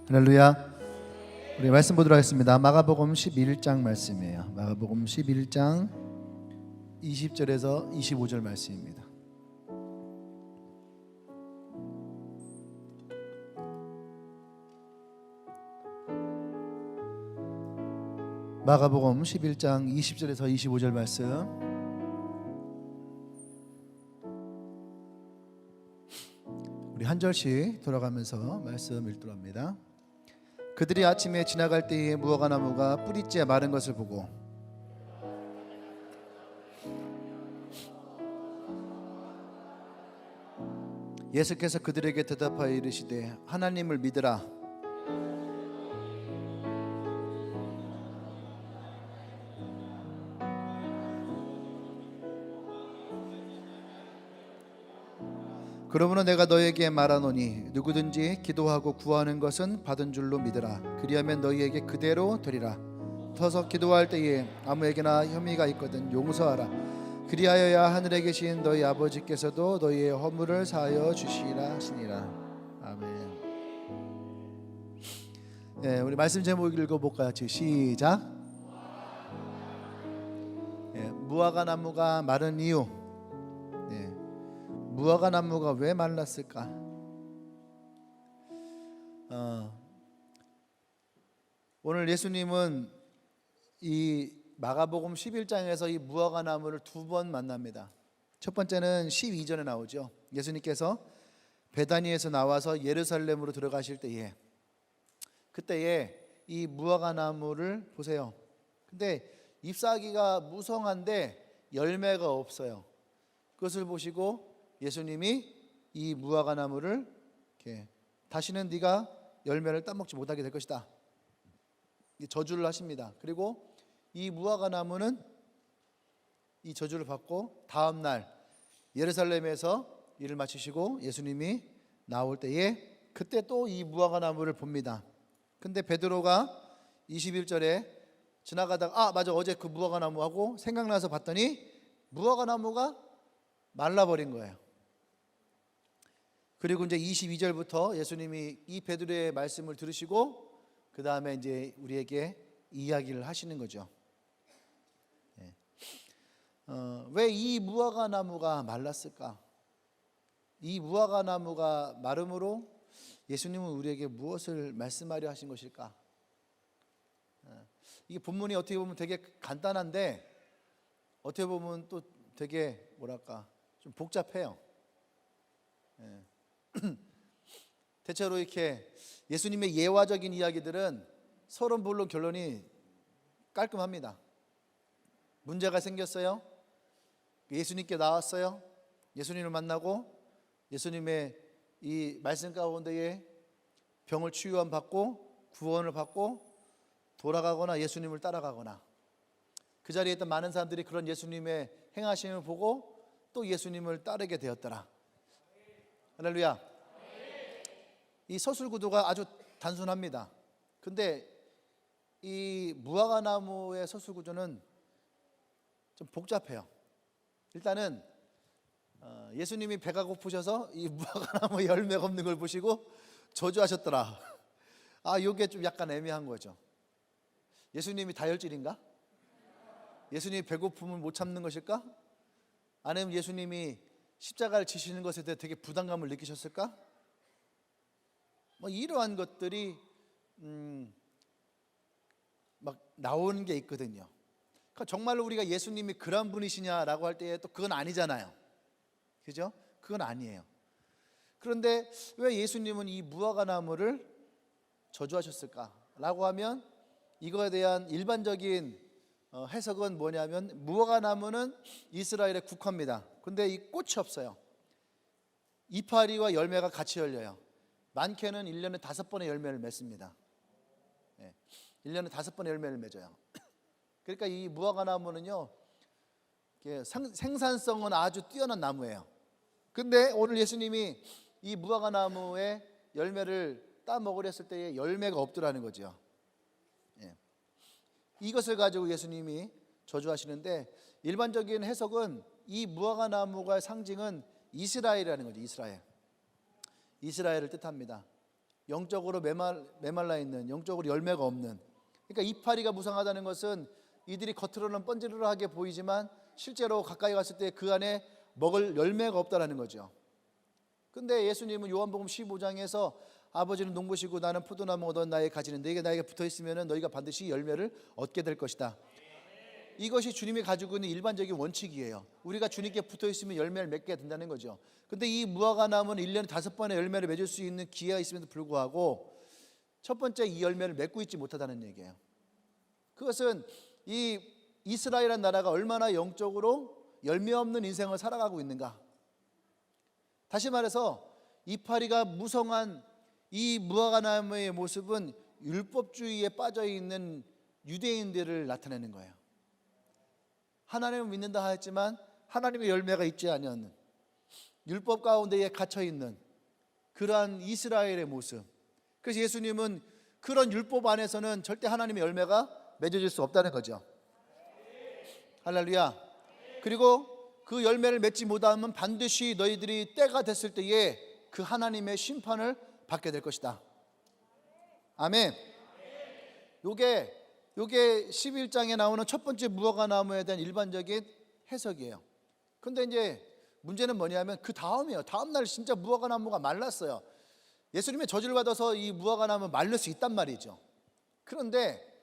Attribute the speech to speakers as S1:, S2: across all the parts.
S1: 할렐루야. 우리 말씀 보도록 하겠습니다. 마가복음 11장 말씀이에요. 마가복음 11장 20절에서 25절 말씀입니다. 마가복음 11장 20절에서 25절 말씀. 우리 한 절씩 돌아가면서 말씀 읽도록 합니다. 그들이 아침에 지나갈 때에 무화과 나무가 뿌리째 마른 것을 보고 예수께서 그들에게 대답하여 이르시되 하나님을 믿으라. 그러므로 내가 너에게 말하노니 누구든지 기도하고 구하는 것은 받은 줄로 믿으라. 그리하면 너희에게 그대로 되리라. 서서 기도할 때에 아무에게나 혐의가 있거든 용서하라. 그리하여야 하늘에 계신 너희 아버지께서도 너희의 허물을 사하여 주시리라 하시니라. 아멘. 네, 우리 말씀 제목 읽어볼까요? 시작. 네, 무화과 나무가 마른 이유. 무화과 나무가 왜 말랐을까? 오늘 예수님은 이 마가복음 11장에서 이 무화과 나무를 두 번 만납니다. 첫 번째는 12절에 나오죠. 예수님께서 베다니에서 나와서 예루살렘으로 들어가실 때에 그때에 이 무화과 나무를 보세요. 근데 잎사귀가 무성한데 열매가 없어요. 그것을 보시고 예수님이 이 무화과 나무를 이렇게 다시는 네가 열매를 따먹지 못하게 될 것이다. 저주를 하십니다. 그리고 이 무화과 나무는 이 저주를 받고 다음 날 예루살렘에서 일을 마치시고 예수님이 나올 때에 그때 또 이 무화과 나무를 봅니다. 근데 베드로가 21절에 지나가다가 맞아 어제 그 무화과 나무하고 생각나서 봤더니 무화과 나무가 말라버린 거예요. 그리고 이제 22절부터 예수님이 이 베드로의 말씀을 들으시고 그 다음에 이제 우리에게 이야기를 하시는 거죠. 왜 이 무화과 나무가 말랐을까? 이 무화과 나무가 마름으로 예수님은 우리에게 무엇을 말씀하려 하신 것일까? 이 본문이 어떻게 보면 되게 간단한데 어떻게 보면 또 되게 뭐랄까 좀 복잡해요. 대체로 이렇게 예수님의 예화적인 이야기들은 서론 본론 결론이 깔끔합니다. 문제가 생겼어요. 예수님께 나왔어요. 예수님을 만나고 예수님의 이 말씀 가운데에 병을 치유함 받고 구원을 받고 돌아가거나 예수님을 따라가거나 그 자리에 있던 많은 사람들이 그런 예수님의 행하심을 보고 또 예수님을 따르게 되었더라. 할렐루야. 이 서술 구도가 아주 단순합니다. 근데 이 무화과 나무의 서술 구조는 좀 복잡해요. 일단은 예수님이 배가 고프셔서 이 무화과 나무 열매가 없는 걸 보시고 저주하셨더라. 이게 좀 약간 애매한 거죠. 예수님이 다혈질인가? 예수님이 배고픔을 못 참는 것일까? 아니면 예수님이 십자가를 지시는 것에 대해 되게 부담감을 느끼셨을까? 이러한 것들이 막 나오는 게 있거든요. 그러니까 정말로 우리가 예수님이 그런 분이시냐라고 할 때 또 그건 아니잖아요. 그죠? 그건 아니에요. 그런데 왜 예수님은 이 무화과 나무를 저주하셨을까라고 하면 이거에 대한 일반적인 해석은 뭐냐면 무화과 나무는 이스라엘의 국화입니다. 근데 이 꽃이 없어요. 이파리와 열매가 같이 열려요. 많게는 1년에 5번의 열매를 맺습니다. 1년에 5번의 열매를 맺어요. 그러니까 이 무화과 나무는요 생산성은 아주 뛰어난 나무예요. 근데 오늘 예수님이 이 무화과 나무의 열매를 따먹으려 했을 때에 열매가 없더라는 거죠. 이것을 가지고 예수님이 저주하시는데 일반적인 해석은 이 무화과 나무가 상징은 이스라엘이라는 거죠. 이스라엘을 뜻합니다. 영적으로 메말라 있는, 영적으로 열매가 없는. 그러니까 이파리가 무성하다는 것은 이들이 겉으로는 번지르르하게 보이지만 실제로 가까이 갔을 때 그 안에 먹을 열매가 없다라는 거죠. 근데 예수님은 요한복음 15장에서 아버지는 농부시고 나는 포도나무 얻어 나의 가지는 너희가 나에게 붙어있으면 너희가 반드시 열매를 얻게 될 것이다. 이것이 주님이 가지고 있는 일반적인 원칙이에요. 우리가 주님께 붙어있으면 열매를 맺게 된다는 거죠. 근데 이 무화과 나무는 1년에 5번의 열매를 맺을 수 있는 기회가 있음에도 불구하고 첫 번째 이 열매를 맺고 있지 못하다는 얘기예요. 그것은 이 이스라엘이라는 나라가 얼마나 영적으로 열매 없는 인생을 살아가고 있는가. 다시 말해서 이파리가 무성한 이 무화과 나무의 모습은 율법주의에 빠져있는 유대인들을 나타내는 거예요. 하나님을 믿는다 하였지만 하나님의 열매가 있지 않은 율법 가운데에 갇혀있는 그러한 이스라엘의 모습. 그래서 예수님은 그런 율법 안에서는 절대 하나님의 열매가 맺어질 수 없다는 거죠. 할렐루야. 그리고 그 열매를 맺지 못하면 반드시 너희들이 때가 됐을 때에 그 하나님의 심판을 받게 될 것이다. 아멘. 요게 11장에 나오는 첫 번째 무화과 나무에 대한 일반적인 해석이에요. 근데 이제 문제는 뭐냐면 그 다음이에요. 다음 날 진짜 무화과 나무가 말랐어요. 예수님의 저주를 받아서 이 무화과 나무 말릴 수 있단 말이죠. 그런데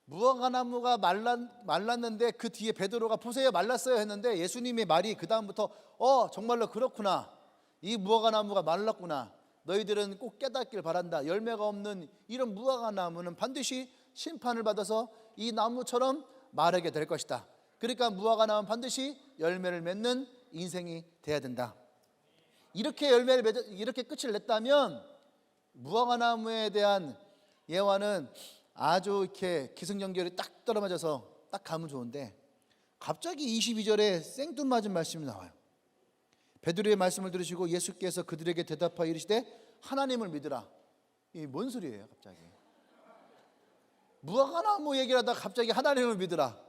S1: 무화과 나무가 말랐는데 그 뒤에 베드로가 보세요 말랐어요 했는데 예수님의 말이 그 다음부터 정말로 그렇구나. 이 무화과 나무가 말랐구나. 너희들은 꼭 깨닫길 바란다. 열매가 없는 이런 무화과 나무는 반드시 심판을 받아서 이 나무처럼 마르게 될 것이다. 그러니까 무화과 나무는 반드시 열매를 맺는 인생이 돼야 된다. 이렇게 이렇게 끝을 냈다면 무화과 나무에 대한 예화는 아주 이렇게 기승전결이 딱 떨어맞아서 딱 가면 좋은데 갑자기 22절에 생뚱맞은 말씀이 나와요. 베드로의 말씀을 들으시고 예수께서 그들에게 대답하여 이르시되 하나님을 믿으라. 이게 뭔 소리예요 갑자기? 무화과 나무 얘기를 하다가 갑자기 하나님을 믿으라.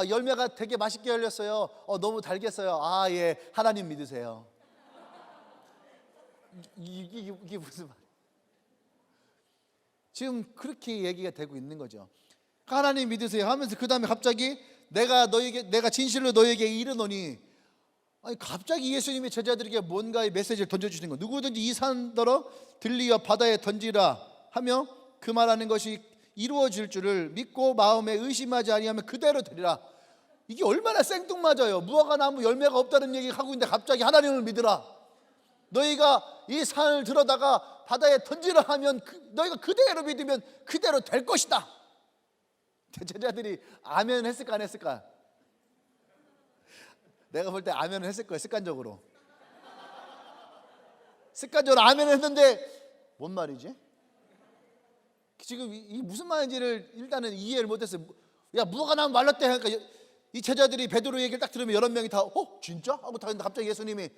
S1: 열매가 되게 맛있게 열렸어요. 너무 달겠어요. 예, 하나님 믿으세요. 이게 무슨 말이에요? 지금 그렇게 얘기가 되고 있는 거죠. 하나님 믿으세요 하면서 그 다음에 갑자기 내가 진실로 너에게 이르노니, 갑자기 예수님이 제자들에게 뭔가의 메시지를 던져주시는 거예요. 누구든지 이 산더러 들리어 바다에 던지라 하며 그 말하는 것이 이루어질 줄을 믿고 마음에 의심하지 아니하면 그대로 되리라. 이게 얼마나 생뚱맞아요. 무화과 나무 열매가 없다는 얘기 하고 있는데 갑자기 하나님을 믿으라. 너희가 이 산을 들어다가 바다에 던지라 하면 너희가 그대로 믿으면 그대로 될 것이다. 제자들이 아멘 했을까 안 했을까? 내가 볼 때 아멘을 했을 거예요. 습관적으로 아멘을 했는데 뭔 말이지? 지금 이 무슨 말인지를 일단은 이해를 못했어요. 야, 무화과 나무 말랐대 하니까 이 제자들이 베드로 얘기를 딱 들으면 여러 명이 다 진짜? 하고 다 했는데 갑자기 예수님이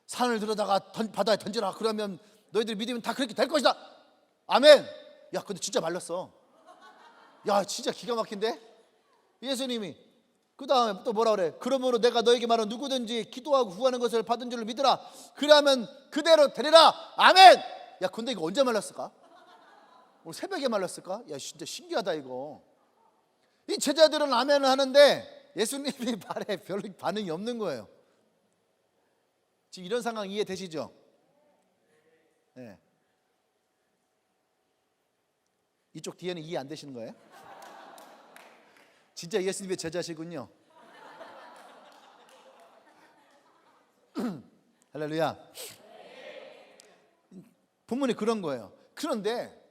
S1: 산을 들어다가 바다에 던지라. 그러면 너희들이 믿으면 다 그렇게 될 것이다. 아멘. 야, 근데 진짜 말랐어. 야, 진짜 기가 막힌데? 예수님이 그 다음에 또 뭐라 그래? 그러므로 내가 너에게 말한 누구든지 기도하고 구하는 것을 받은 줄을 믿으라. 그러면 그대로 되리라. 아멘. 야, 근데 이거 언제 말랐을까? 오늘 새벽에 말랐을까? 야, 진짜 신기하다 이거. 이 제자들은 아멘을 하는데 예수님이 말에 별로 반응이 없는 거예요. 지금 이런 상황 이해되시죠? 네. 이쪽 뒤에는 이해 안 되시는 거예요? 진짜 예수님의 제자시군요. 할렐루야. 본문이 그런 거예요. 그런데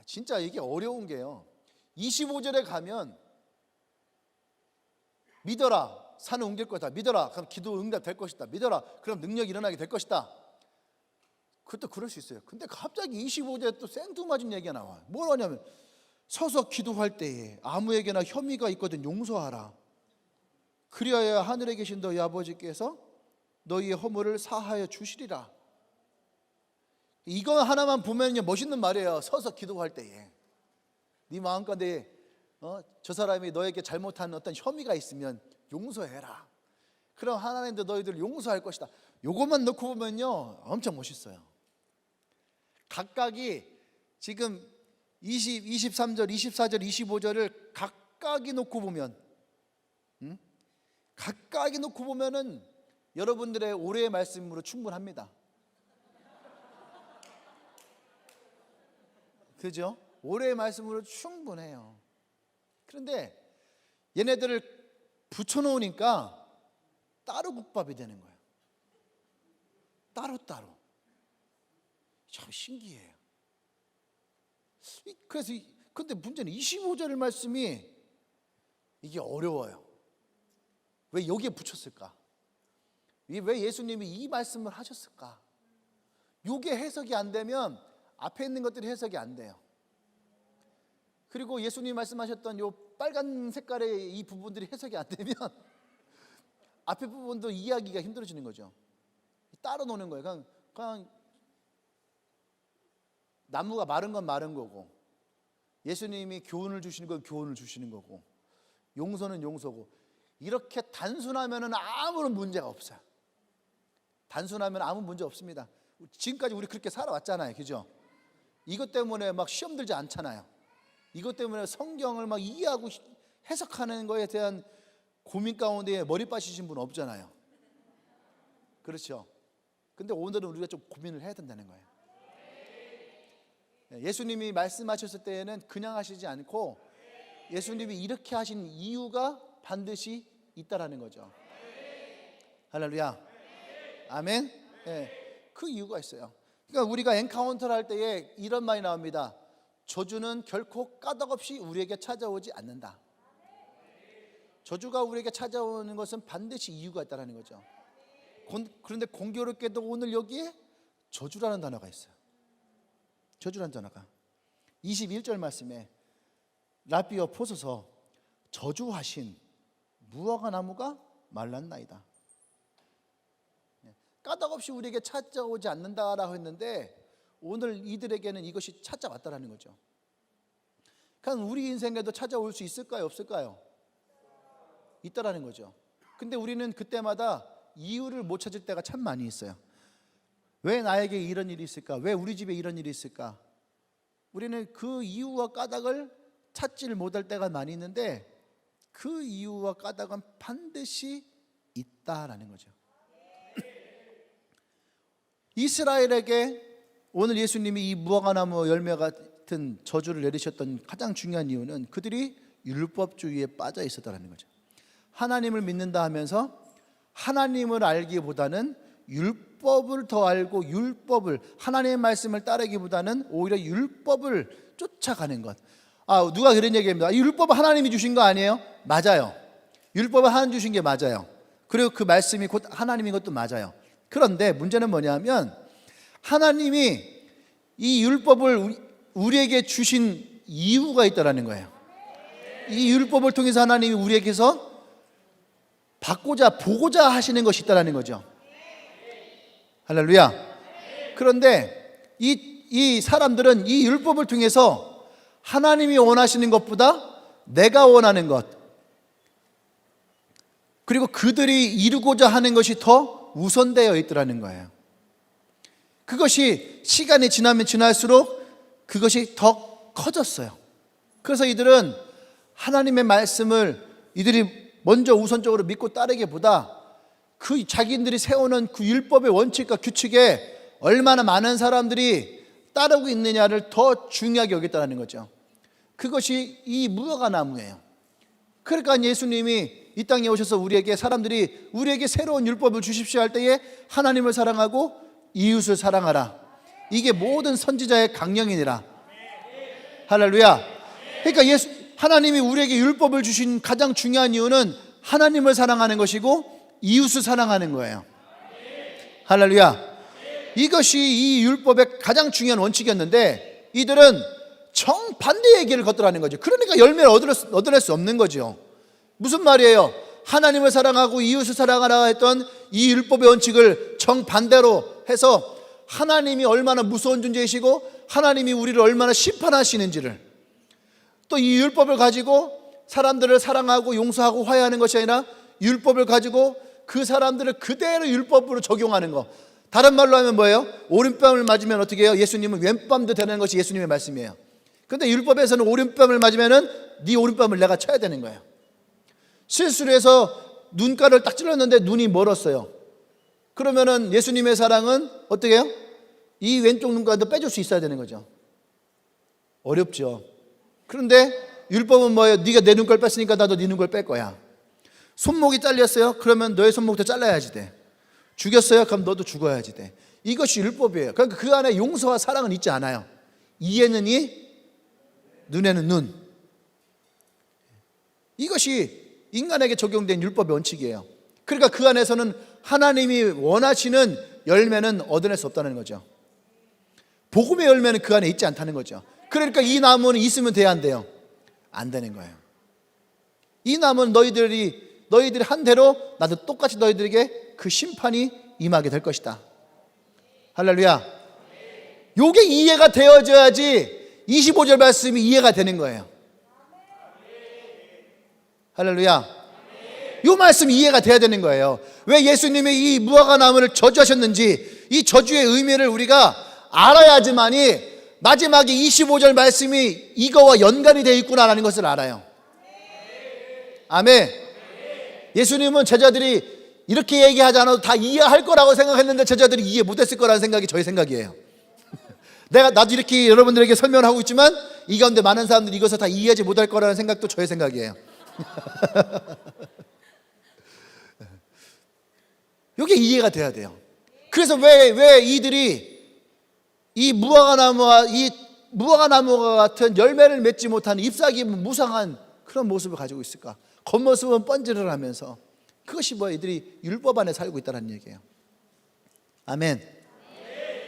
S1: 진짜 이게 어려운 게요. 25절에 가면 믿어라. 산을 옮길 것이다. 믿어라. 그럼 기도 응답 될 것이다. 믿어라. 그럼 능력이 일어나게 될 것이다. 그것도 그럴 수 있어요. 근데 갑자기 25절에 또 생뚱맞은 얘기가 나와요. 뭘 하냐면 서서 기도할 때에 아무에게나 혐의가 있거든 용서하라. 그리하여 하늘에 계신 너희 아버지께서 너희의 허물을 사하여 주시리라. 이거 하나만 보면요 멋있는 말이에요. 서서 기도할 때에 네 마음가운데 저 사람이 너에게 잘못한 어떤 혐의가 있으면 용서해라. 그럼 하나님도 너희들 용서할 것이다. 요것만 넣고 보면요 엄청 멋있어요. 각각이 지금 23절, 24절, 25절을 각각이 놓고 보면, 각각이 놓고 보면은 여러분들의 올해의 말씀으로 충분합니다. 그죠? 올해의 말씀으로 충분해요. 그런데 얘네들을 붙여놓으니까 따로 국밥이 되는 거예요. 따로따로. 참 신기해요. 그래서 근데 문제는 25절 말씀이 이게 어려워요. 왜 여기에 붙였을까? 왜 예수님이 이 말씀을 하셨을까? 이게 해석이 안 되면 앞에 있는 것들이 해석이 안 돼요. 그리고 예수님이 말씀하셨던 요 빨간 색깔의 이 부분들이 해석이 안 되면 앞에 부분도 이해하기가 힘들어지는 거죠. 따로 노는 거예요. 그냥 나무가 마른 건 마른 거고, 예수님이 교훈을 주시는 건 교훈을 주시는 거고, 용서는 용서고, 이렇게 단순하면 아무런 문제가 없어요. 단순하면 아무 문제 없습니다. 지금까지 우리 그렇게 살아왔잖아요. 그죠? 이것 때문에 막 시험 들지 않잖아요. 이것 때문에 성경을 막 이해하고 해석하는 거에 대한 고민 가운데 머리 빠지신 분 없잖아요. 그렇죠? 근데 오늘은 우리가 좀 고민을 해야 된다는 거예요. 예수님이 말씀하셨을 때에는 그냥 하시지 않고 예수님이 이렇게 하신 이유가 반드시 있다라는 거죠. 할렐루야. 아멘. 네, 그 이유가 있어요. 그러니까 우리가 엔카운터를 할 때에 이런 말이 나옵니다. 저주는 결코 까닭없이 우리에게 찾아오지 않는다. 저주가 우리에게 찾아오는 것은 반드시 이유가 있다는 거죠. 그런데 공교롭게도 오늘 여기에 저주라는 단어가 있어요. 저주라는 단어가 21절 말씀에 라비어 포소서 저주하신 무화과 나무가 말랐나이다. 까닭없이 우리에게 찾아오지 않는다라고 했는데 오늘 이들에게는 이것이 찾아왔다라는 거죠. 그럼 우리 인생에도 찾아올 수 있을까요? 없을까요? 있다라는 거죠. 근데 우리는 그때마다 이유를 못 찾을 때가 참 많이 있어요. 왜 나에게 이런 일이 있을까? 왜 우리 집에 이런 일이 있을까? 우리는 그 이유와 까닭을 찾지를 못할 때가 많이 있는데 그 이유와 까닭은 반드시 있다라는 거죠. 이스라엘에게 오늘 예수님이 이 무화과나무 열매 같은 저주를 내리셨던 가장 중요한 이유는 그들이 율법주의에 빠져 있었다는 거죠. 하나님을 믿는다 하면서 하나님을 알기보다는 율법을 더 알고 율법을 하나님의 말씀을 따르기보다는 오히려 율법을 쫓아가는 것. 누가 그런 얘기합니다. 율법은 하나님이 주신 거 아니에요? 맞아요. 율법은 하나님 주신 게 맞아요. 그리고 그 말씀이 곧 하나님인 것도 맞아요. 그런데 문제는 뭐냐면 하나님이 이 율법을 우리에게 주신 이유가 있다라는 거예요. 이 율법을 통해서 하나님이 우리에게서 받고자 보고자 하시는 것이 있다라는 거죠. 할렐루야. 그런데 이 사람들은 이 율법을 통해서 하나님이 원하시는 것보다 내가 원하는 것, 그리고 그들이 이루고자 하는 것이 더 우선되어 있더라는 거예요. 그것이 시간이 지나면 지날수록 그것이 더 커졌어요. 그래서 이들은 하나님의 말씀을 이들이 먼저 우선적으로 믿고 따르기보다 그 자기들이 세우는 그 율법의 원칙과 규칙에 얼마나 많은 사람들이 따르고 있느냐를 더 중요하게 여겼다는 거죠. 그것이 이 무화과 나무예요. 그러니까 예수님이 이 땅에 오셔서 사람들이 우리에게 새로운 율법을 주십시오 할 때에 하나님을 사랑하고 이웃을 사랑하라. 이게 모든 선지자의 강령이니라. 할렐루야. 그러니까 하나님이 우리에게 율법을 주신 가장 중요한 이유는 하나님을 사랑하는 것이고 이웃을 사랑하는 거예요. 할렐루야. 이것이 이 율법의 가장 중요한 원칙이었는데 이들은 정반대의 길을 걷더라는 거죠. 그러니까 열매를 얻어낼 수 없는 거죠. 무슨 말이에요? 하나님을 사랑하고 이웃을 사랑하라 했던 이 율법의 원칙을 정반대로 해서 하나님이 얼마나 무서운 존재이시고 하나님이 우리를 얼마나 심판하시는지를, 또 이 율법을 가지고 사람들을 사랑하고 용서하고 화해하는 것이 아니라 율법을 가지고 그 사람들을 그대로 율법으로 적용하는 것, 다른 말로 하면 뭐예요? 오른뺨을 맞으면 어떻게 해요? 예수님은 왼뺨도 되는 것이 예수님의 말씀이에요. 근데 율법에서는 오른뺨을 맞으면은 네 오른뺨을 내가 쳐야 되는 거예요. 실수를 해서 눈가를 딱 찔렀는데 눈이 멀었어요. 그러면은 예수님의 사랑은 어떻게 해요? 이 왼쪽 눈가도 빼줄 수 있어야 되는 거죠. 어렵죠. 그런데 율법은 뭐예요? 네가 내 눈깔 뺐으니까 나도 네 눈깔 뺄 거야. 손목이 잘렸어요? 그러면 너의 손목도 잘라야지 돼. 죽였어요? 그럼 너도 죽어야지 돼. 이것이 율법이에요. 그러니까 그 안에 용서와 사랑은 있지 않아요. 이에는 이, 눈에는 눈. 이것이 인간에게 적용된 율법의 원칙이에요. 그러니까 그 안에서는 하나님이 원하시는 열매는 얻어낼 수 없다는 거죠. 복음의 열매는 그 안에 있지 않다는 거죠. 그러니까 이 나무는 있으면 돼야 안 돼요? 안 되는 거예요. 이 나무는 너희들이 한 대로 나도 똑같이 너희들에게 그 심판이 임하게 될 것이다. 할렐루야. 요게 이해가 되어져야지 25절 말씀이 이해가 되는 거예요. 할렐루야. 요 말씀이 이해가 돼야 되는 거예요. 왜 예수님이 이 무화과 나무를 저주하셨는지 이 저주의 의미를 우리가 알아야지만이 마지막에 25절 말씀이 이거와 연관이 되어 있구나라는 것을 알아요. 아멘. 예수님은 제자들이 이렇게 얘기하지 않아도 다 이해할 거라고 생각했는데 제자들이 이해 못했을 거라는 생각이 저의 생각이에요. 나도 이렇게 여러분들에게 설명을 하고 있지만 이 가운데 많은 사람들이 이것을 다 이해하지 못할 거라는 생각도 저의 생각이에요. 이게 이해가 돼야 돼요. 그래서 왜 이들이 이 무화과 나무와 같은 열매를 맺지 못하는 잎사귀 무상한 그런 모습을 가지고 있을까? 겉모습은 번지를 하면서 그것이 이들이 율법 안에 살고 있다는 얘기예요. 아멘.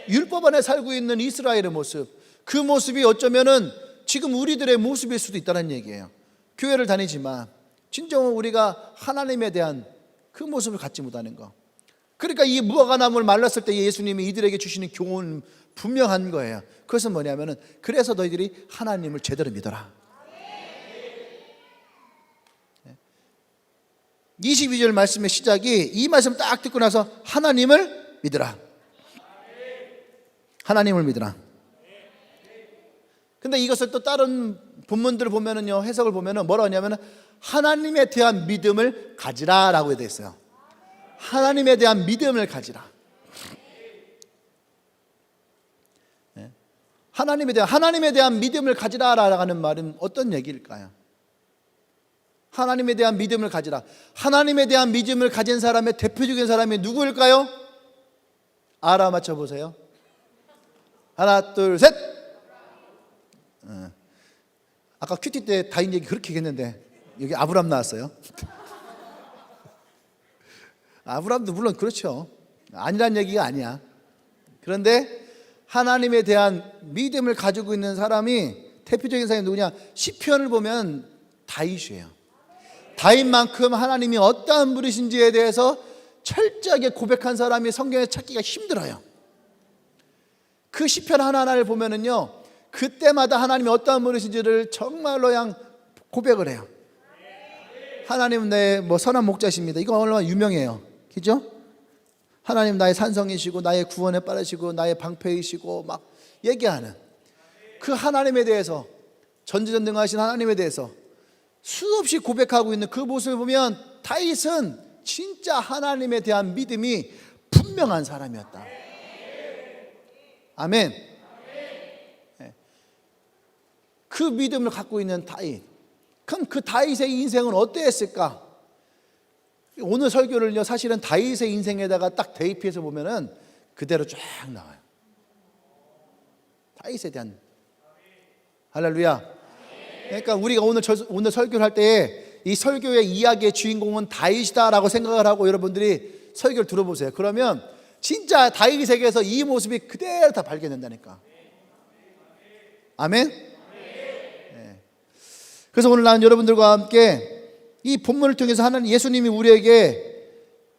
S1: 율법 안에 살고 있는 이스라엘의 모습, 그 모습이 어쩌면은 지금 우리들의 모습일 수도 있다는 얘기예요. 교회를 다니지만 진정은 우리가 하나님에 대한 그 모습을 갖지 못하는 거. 그러니까 이 무화과 나무를 말랐을 때 예수님이 이들에게 주시는 교훈은 분명한 거예요. 그것은 뭐냐면은 그래서 너희들이 하나님을 제대로 믿어라. 22절 말씀의 시작이 이 말씀 딱 듣고 나서 하나님을 믿으라. 하나님을 믿으라. 근데 이것을 또 다른 본문들을 보면은요, 해석을 보면은 뭐라 하냐면은 하나님에 대한 믿음을 가지라라고 되어 있어요. 하나님에 대한 믿음을 가지라. 하나님에 대한 믿음을 가지라라는 말은 어떤 얘기일까요? 하나님에 대한 믿음을 가지라. 하나님에 대한 믿음을 가진 사람의 대표적인 사람이 누구일까요? 알아맞혀 보세요. 하나, 둘, 셋. 아까 큐티 때 다인 얘기 그렇게 했는데 여기 아브람 나왔어요. 아브람도 물론 그렇죠. 아니란 얘기가 아니야. 그런데 하나님에 대한 믿음을 가지고 있는 사람이 대표적인 사람이 누구냐? 시편을 보면 다윗이에요. 다윗만큼 하나님이 어떠한 분이신지에 대해서 철저하게 고백한 사람이 성경에 찾기가 힘들어요. 그 시편 하나하나를 보면은요, 그때마다 하나님이 어떠한 분이신지를 정말로 그냥 고백을 해요. 하나님은 내 선한 목자십니다. 이거 얼마나 유명해요. 그죠? 하나님 나의 산성이시고 나의 구원에 빠르시고 나의 방패이시고 막 얘기하는 그 하나님에 대해서, 전지전능하신 하나님에 대해서 수없이 고백하고 있는 그 모습을 보면 다윗은 진짜 하나님에 대한 믿음이 분명한 사람이었다. 아멘. 그 믿음을 갖고 있는 다윗. 그럼 그 다윗의 인생은 어떠했을까? 오늘 설교를요, 사실은 다윗의 인생에다가 딱 대입해서 보면은 그대로 쫙 나와요. 다윗에 대한. 할렐루야. 그러니까 우리가 오늘 설교를 할 때 이 설교의 이야기의 주인공은 다윗이다라고 생각을 하고 여러분들이 설교를 들어보세요. 그러면 진짜 다윗에게서 이 모습이 그대로 다 발견된다니까. 아멘. 네. 그래서 오늘 나는 여러분들과 함께 이 본문을 통해서 예수님이 우리에게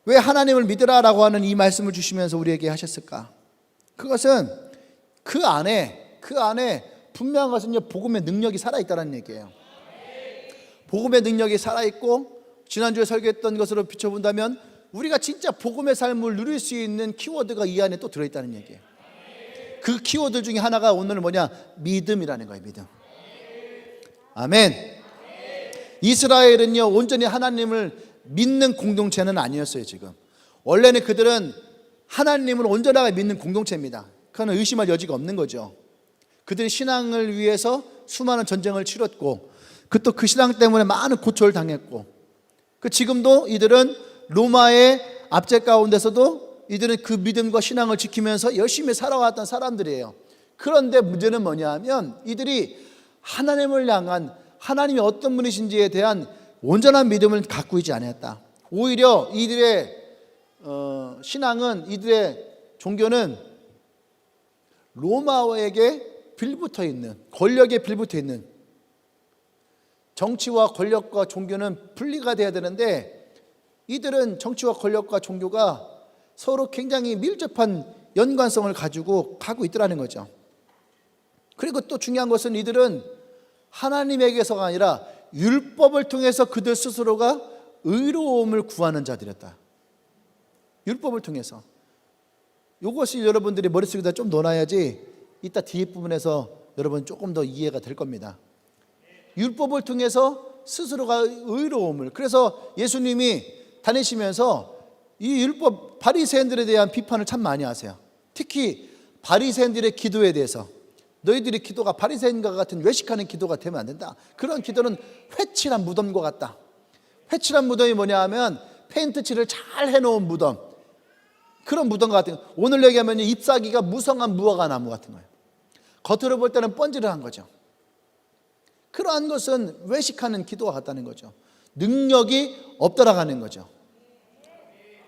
S1: 왜 하나님을 믿으라라고 하는 이 말씀을 주시면서 우리에게 하셨을까? 그것은 그 안에 분명한 것은요, 복음의 능력이 살아있다는 얘기예요. 복음의 능력이 살아있고, 지난주에 설교했던 것으로 비춰본다면 우리가 진짜 복음의 삶을 누릴 수 있는 키워드가 이 안에 또 들어있다는 얘기예요. 그 키워드 중에 하나가 오늘은 뭐냐? 믿음이라는 거예요. 믿음. 아멘. 이스라엘은요 온전히 하나님을 믿는 공동체는 아니었어요. 지금 원래는 그들은 하나님을 온전하게 믿는 공동체입니다. 그거는 의심할 여지가 없는 거죠. 그들이 신앙을 위해서 수많은 전쟁을 치렀고 그 신앙 때문에 많은 고초를 당했고 지금도 이들은 로마의 압제 가운데서도 이들은 그 믿음과 신앙을 지키면서 열심히 살아왔던 사람들이에요. 그런데 문제는 뭐냐 하면 이들이 하나님을 향한 하나님이 어떤 분이신지에 대한 온전한 믿음을 갖고 있지 않았다. 오히려 이들의 신앙은, 이들의 종교는 로마에게 빌붙어 있는, 권력에 빌붙어 있는, 정치와 권력과 종교는 분리가 돼야 되는데 이들은 정치와 권력과 종교가 서로 굉장히 밀접한 연관성을 가지고 가고 있더라는 거죠. 그리고 또 중요한 것은 이들은 하나님에게서가 아니라 율법을 통해서 그들 스스로가 의로움을 구하는 자들이었다. 율법을 통해서. 이것이 여러분들이 머릿속에다 좀 넣어놔야지 이따 뒤에 부분에서 여러분 조금 더 이해가 될 겁니다. 율법을 통해서 스스로가 의로움을. 그래서 예수님이 다니시면서 이 율법 바리새인들에 대한 비판을 참 많이 하세요. 특히 바리새인들의 기도에 대해서, 너희들의 기도가 바리새인과 같은 외식하는 기도가 되면 안 된다. 그런 기도는 회칠한 무덤과 같다. 회칠한 무덤이 뭐냐 하면 페인트 칠을 잘 해놓은 무덤, 그런 무덤 같은 거. 오늘 얘기하면 잎사귀가 무성한 무화과 나무 같은 거예요. 겉으로 볼 때는 번지르한 거죠. 그러한 것은 외식하는 기도와 같다는 거죠. 능력이 없더라가는 거죠.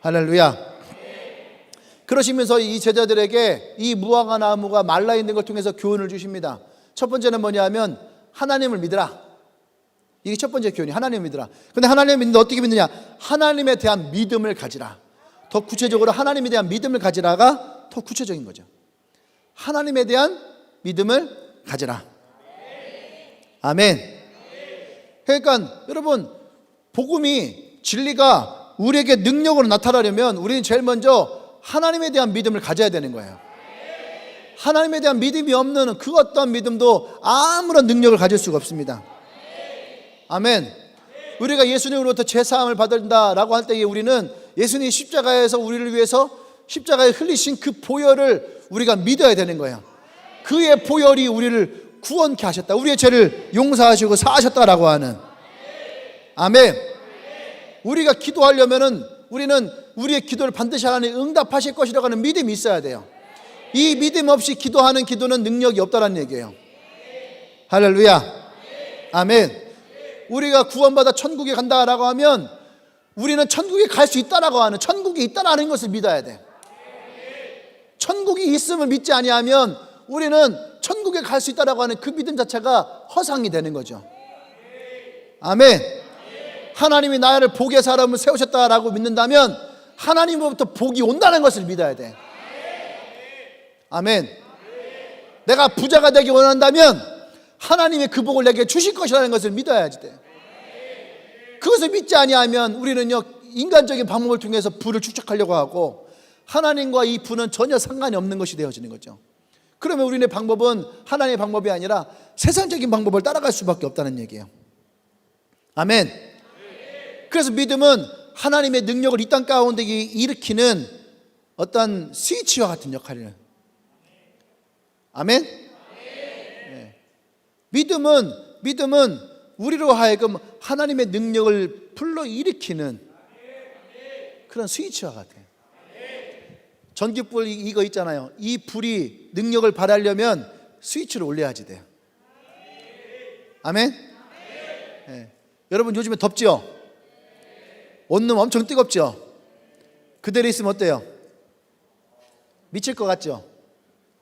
S1: 할렐루야. 그러시면서 이 제자들에게 이 무화과 나무가 말라있는 걸 통해서 교훈을 주십니다. 첫 번째는 뭐냐면 하나님을 믿으라. 이게 첫 번째 교훈이, 하나님을 믿으라. 근데 하나님을 믿는데 어떻게 믿느냐? 하나님에 대한 믿음을 가지라. 더 구체적으로 하나님에 대한 믿음을 가지라가 더 구체적인 거죠. 하나님에 대한 믿음을 가지라. 아멘. 그러니까 여러분, 복음이, 진리가 우리에게 능력으로 나타나려면 우리는 제일 먼저 하나님에 대한 믿음을 가져야 되는 거예요. 하나님에 대한 믿음이 없는 그 어떤 믿음도 아무런 능력을 가질 수가 없습니다. 아멘. 우리가 예수님으로부터 제사함을 받는다라고 할 때에 우리는 예수님이 십자가에서 우리를 위해서 십자가에 흘리신 그 보혈을 우리가 믿어야 되는 거예요. 그의 보혈이 우리를 구원케 하셨다. 우리의 죄를 용서하시고 사하셨다라고 하는. 아멘. 우리가 기도하려면은 우리는 우리의 기도를 반드시 하나님 응답하실 것이라고 하는 믿음이 있어야 돼요. 이 믿음 없이 기도하는 기도는 능력이 없다는 얘기예요. 할렐루야. 아멘. 우리가 구원받아 천국에 간다라고 하면 우리는 천국에 갈 수 있다라고 하는, 천국이 있다라는 것을 믿어야 돼. 천국이 있음을 믿지 아니하면 우리는 천국에 갈 수 있다라고 하는 그 믿음 자체가 허상이 되는 거죠. 아멘. 하나님이 나를 복의 사람을 세우셨다라고 믿는다면 하나님으로부터 복이 온다는 것을 믿어야 돼. 아멘. 내가 부자가 되기 원한다면 하나님의 그 복을 내게 주실 것이라는 것을 믿어야지 돼. 그것을 믿지 아니하면 우리는요, 인간적인 방법을 통해서 부를 축적하려고 하고 하나님과 이 부는 전혀 상관이 없는 것이 되어지는 거죠. 그러면 우리의 방법은 하나님의 방법이 아니라 세상적인 방법을 따라갈 수밖에 없다는 얘기예요. 아멘. 그래서 믿음은 하나님의 능력을 이 땅 가운데 일으키는 어떤 스위치와 같은 역할을 해요. 아멘. 네. 믿음은 우리로 하여금 하나님의 능력을 불러일으키는 그런 스위치와 같아요. 전기불 이거 있잖아요. 이 불이 능력을 발하려면 스위치를 올려야지 돼요. 아멘. 네. 여러분 요즘에 덥죠? 온몸 엄청 뜨겁죠? 그대로 있으면 어때요? 미칠 것 같죠?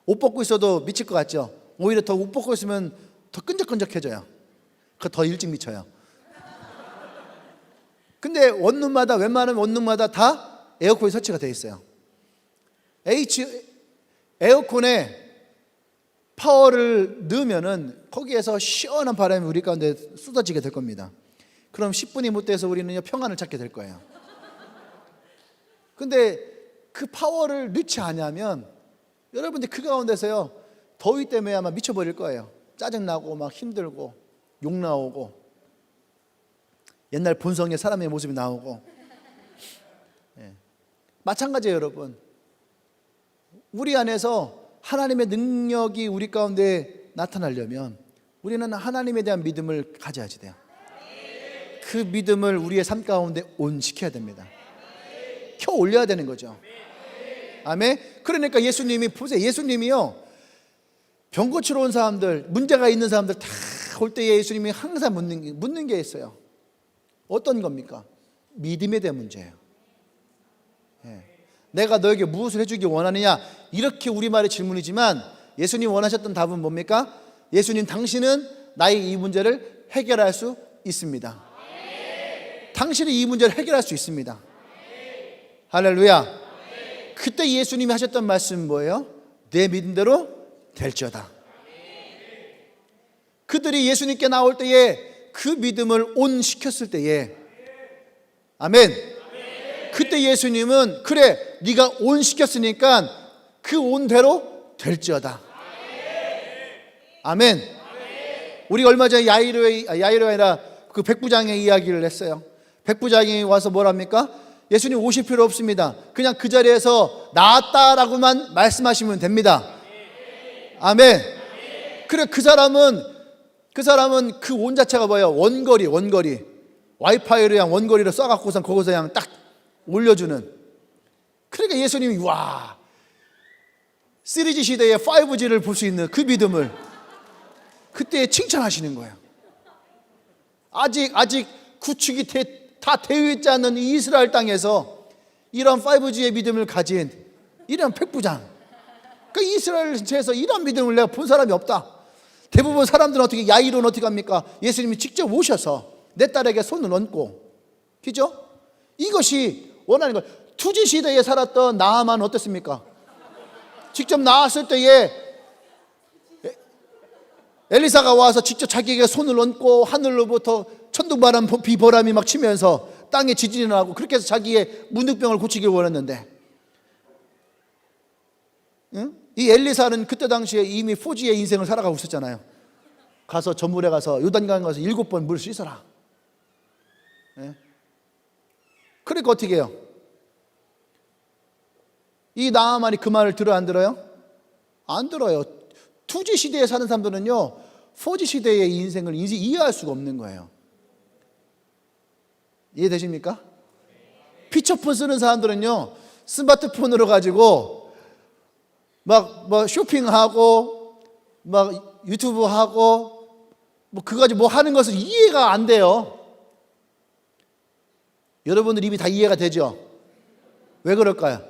S1: 옷 벗고 있어도 미칠 것 같죠? 오히려 더 옷 벗고 있으면 더 끈적끈적해져요. 그 더 일찍 미쳐요. 근데 원룸마다, 웬만한 원룸마다 다 에어컨이 설치가 되어 있어요. 에어컨에 파워를 넣으면은 거기에서 시원한 바람이 우리 가운데 쏟아지게 될 겁니다. 그럼 10분이 못 돼서 우리는 평안을 찾게 될 거예요. 근데 그 파워를 넣지 않으면 여러분들 그 가운데서요, 더위 때문에 아마 미쳐버릴 거예요. 짜증나고 막 힘들고 욕 나오고 옛날 본성의 사람의 모습이 나오고. 예. 마찬가지예요, 여러분. 우리 안에서 하나님의 능력이 우리 가운데 나타나려면 우리는 하나님에 대한 믿음을 가져야지 돼요. 그 믿음을 우리의 삶 가운데 온시켜야 됩니다. 켜 올려야 되는 거죠. 아멘. 그러니까 예수님이 보세요. 예수님이요, 병 고치러 온 사람들, 문제가 있는 사람들 다 올 때에 예수님이 항상 묻는 게 있어요. 어떤 겁니까? 믿음에 대한 문제예요. 예. 내가 너에게 무엇을 해주기 원하느냐, 이렇게 우리말의 질문이지만 예수님 원하셨던 답은 뭡니까? 예수님, 당신은 나의 이 문제를 해결할 수 있습니다. 당신이 이 문제를 해결할 수 있습니다. 할렐루야. 그때 예수님이 하셨던 말씀은 뭐예요? 내 믿음대로 될지어다. 그들이 예수님께 나올 때에 그 믿음을 온시켰을 때에, 아멘. 그때 예수님은 그래, 네가 온시켰으니까 그 온대로 될지어다. 아멘. 우리 얼마 전에 야이로가 아니라 그 백부장의 이야기를 했어요. 백부장이 와서 뭐랍니까? 예수님 오실 필요 없습니다. 그냥 그 자리에서 나았다라고만 말씀하시면 됩니다. 아멘. 그래, 그 사람은 그 온 자체가 뭐예요? 원거리. 와이파이를 그냥 원거리로 쏴갖고선 거기서 그냥 딱 올려주는. 그러니까 예수님이 와, 3G 시대에 5G를 볼 수 있는 그 믿음을 그때 칭찬하시는 거예요. 아직 구축이 다 되어 있지 않는 이 이스라엘 땅에서 이런 5G의 믿음을 가진 이런 백부장, 그 이스라엘 전체에서 이런 믿음을 내가 본 사람이 없다. 대부분 사람들은 어떻게, 야이로는 어떻게 합니까? 예수님이 직접 오셔서 내 딸에게 손을 얹고, 그죠? 이것이 원하는 거예요. 2G 시대에 살았던 나아만은 어땠습니까? 직접 나왔을 때에 엘리사가 와서 직접 자기에게 손을 얹고 하늘로부터 천둥바람 비바람이 막 치면서 땅에 지진이 나고, 그렇게 해서 자기의 문득병을 고치길 원했는데, 응? 이 엘리사는 그때 당시에 이미 4G의 인생을 살아가고 있었잖아요. 가서 저물에 가서 요단강 가서 7번 물 씻어라. 예? 그러니까 어떻게 해요? 이 나아만이 그 말을 들어요, 안 들어요? 안 들어요. 2G 시대에 사는 사람들은요, 4G 시대의 인생을 이해할 수가 없는 거예요. 이해되십니까? 피처폰 쓰는 사람들은요, 스마트폰으로 가지고 막 뭐 쇼핑하고 막 유튜브 하고 뭐 그거 가지고 뭐 하는 것은 이해가 안 돼요. 여러분들 이미 다 이해가 되죠? 왜 그럴까요?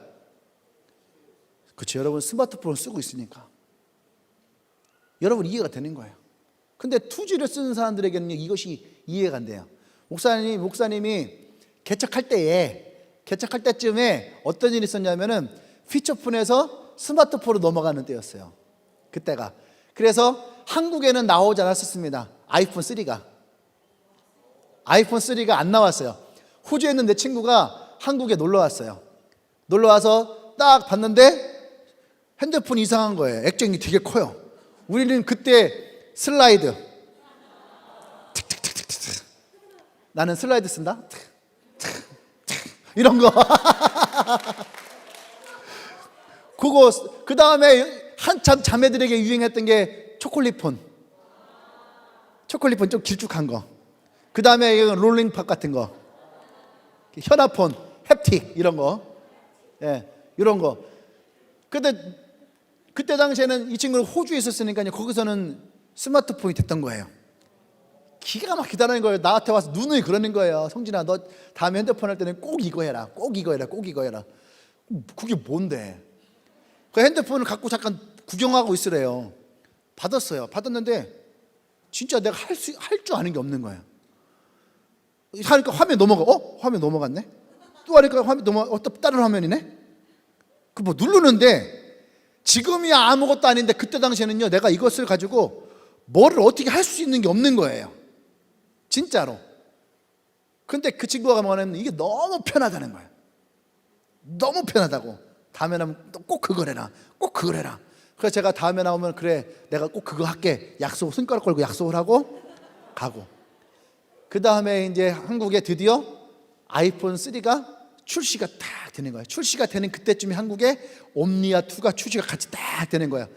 S1: 그렇죠. 여러분 스마트폰을 쓰고 있으니까 여러분 이해가 되는 거예요. 근데 2G를 쓰는 사람들에게는 이것이 이해가 안 돼요. 목사님이 개척할 때쯤에 어떤 일이 있었냐면은 피처폰에서 스마트폰으로 넘어가는 때였어요. 그때가. 그래서 한국에는 나오지 않았었습니다. 아이폰 3가 안 나왔어요. 호주에 있는 내 친구가 한국에 놀러 왔어요. 놀러 와서 딱 봤는데 핸드폰이 이상한 거예요. 액정이 되게 커요. 우리는 그때 슬라이드, 나는 슬라이드 쓴다 이런 거 그거. 그 다음에 한참 자매들에게 유행했던 게 초콜릿폰 좀 길쭉한 거. 그 다음에 롤링팝 같은 거, 현아폰, 햅틱 이런 거. 예, 이런 거. 그때 당시에는 이 친구는 호주에 있었으니까요, 거기서는 스마트폰이 됐던 거예요. 기가 막히다는 거예요. 나한테 와서 누누이 그러는 거예요. 성진아, 너 다음에 핸드폰 할 때는 꼭 이거 해라. 그게 뭔데? 그 핸드폰을 갖고 잠깐 구경하고 있으래요. 받았는데 진짜 내가 할 줄 아는 게 없는 거예요. 하니까 화면 화면 넘어갔네? 또 하니까 화면 다른 화면이네? 그 뭐 누르는데 지금이야 아무것도 아닌데 그때 당시에는요, 내가 이것을 가지고 뭐를 어떻게 할 수 있는 게 없는 거예요. 진짜로. 근데 그 친구가 뭐냐면 이게 너무 편하다는 거예요. 너무 편하다고. 다음에 나오면 꼭 그걸 해라. 꼭 그걸 해라. 그래서 제가 다음에 나오면 그래 내가 꼭 그거 할게. 약속 손가락 걸고 약속을 하고 가고. 그 다음에 이제 한국에 드디어 아이폰 3가 출시가 딱 되는 거예요. 출시가 되는 그때쯤에 한국에 옴니아 2가 출시가 같이 딱 되는 거예요.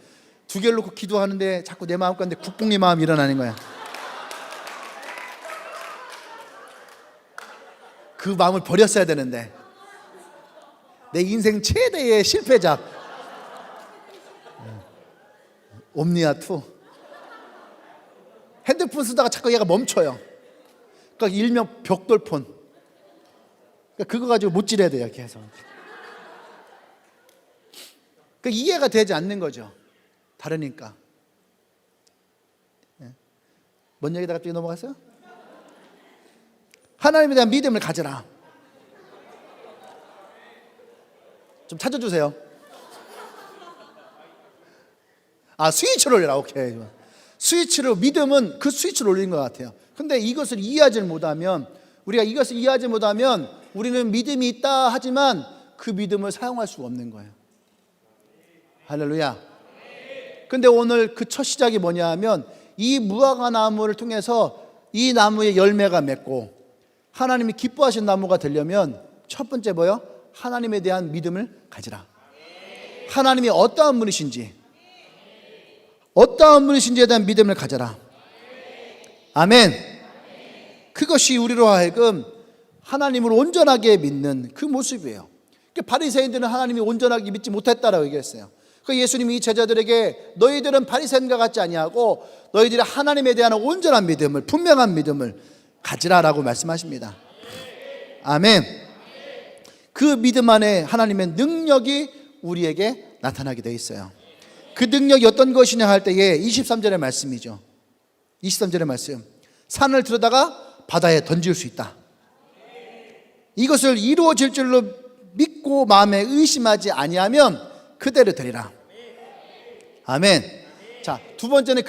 S1: 두 개를 놓고 기도하는데 자꾸 내 마음 가운데 국뽕의 마음이 일어나는 거야. 그 마음을 버렸어야 되는데 내 인생 최대의 실패작 옴니아 2. 핸드폰 쓰다가 자꾸 얘가 멈춰요. 그러니까 일명 벽돌폰. 그러니까 그거 가지고 못 지려야 돼요 계속. 그러니까 이해가 되지 않는 거죠. 다르니까. 뭔 얘기다 갑자기 넘어갔어요? 하나님에 대한 믿음을 가져라. 좀 찾아주세요. 스위치를 올려라. 오케이. 스위치를, 믿음은 그 스위치를 올리는 것 같아요. 근데 이것을 이해하지 못하면, 우리가 이것을 이해하지 못하면 우리는 믿음이 있다 하지만 그 믿음을 사용할 수가 없는 거예요. 할렐루야. 근데 오늘 그 첫 시작이 뭐냐 하면 이 무화과 나무를 통해서 이 나무의 열매가 맺고 하나님이 기뻐하신 나무가 되려면 첫 번째 뭐요? 하나님에 대한 믿음을 가지라. 하나님이 어떠한 분이신지에 대한 믿음을 가져라. 아멘. 그것이 우리로 하여금 하나님을 온전하게 믿는 그 모습이에요. 바리새인들은 하나님이 온전하게 믿지 못했다라고 얘기했어요. 그 예수님이 이 제자들에게 너희들은 바리새인과 같지 아니하고 너희들이 하나님에 대한 온전한 믿음을, 분명한 믿음을 가지라라고 말씀하십니다. 아멘. 그 믿음 안에 하나님의 능력이 우리에게 나타나게 되어 있어요. 그 능력이 어떤 것이냐 할 때에 23절의 말씀이죠. 23절의 말씀. 산을 들여다가 바다에 던질 수 있다. 이것을 이루어질 줄로 믿고 마음에 의심하지 아니하면 그대로 되리라. 아멘. 자, 두 번째는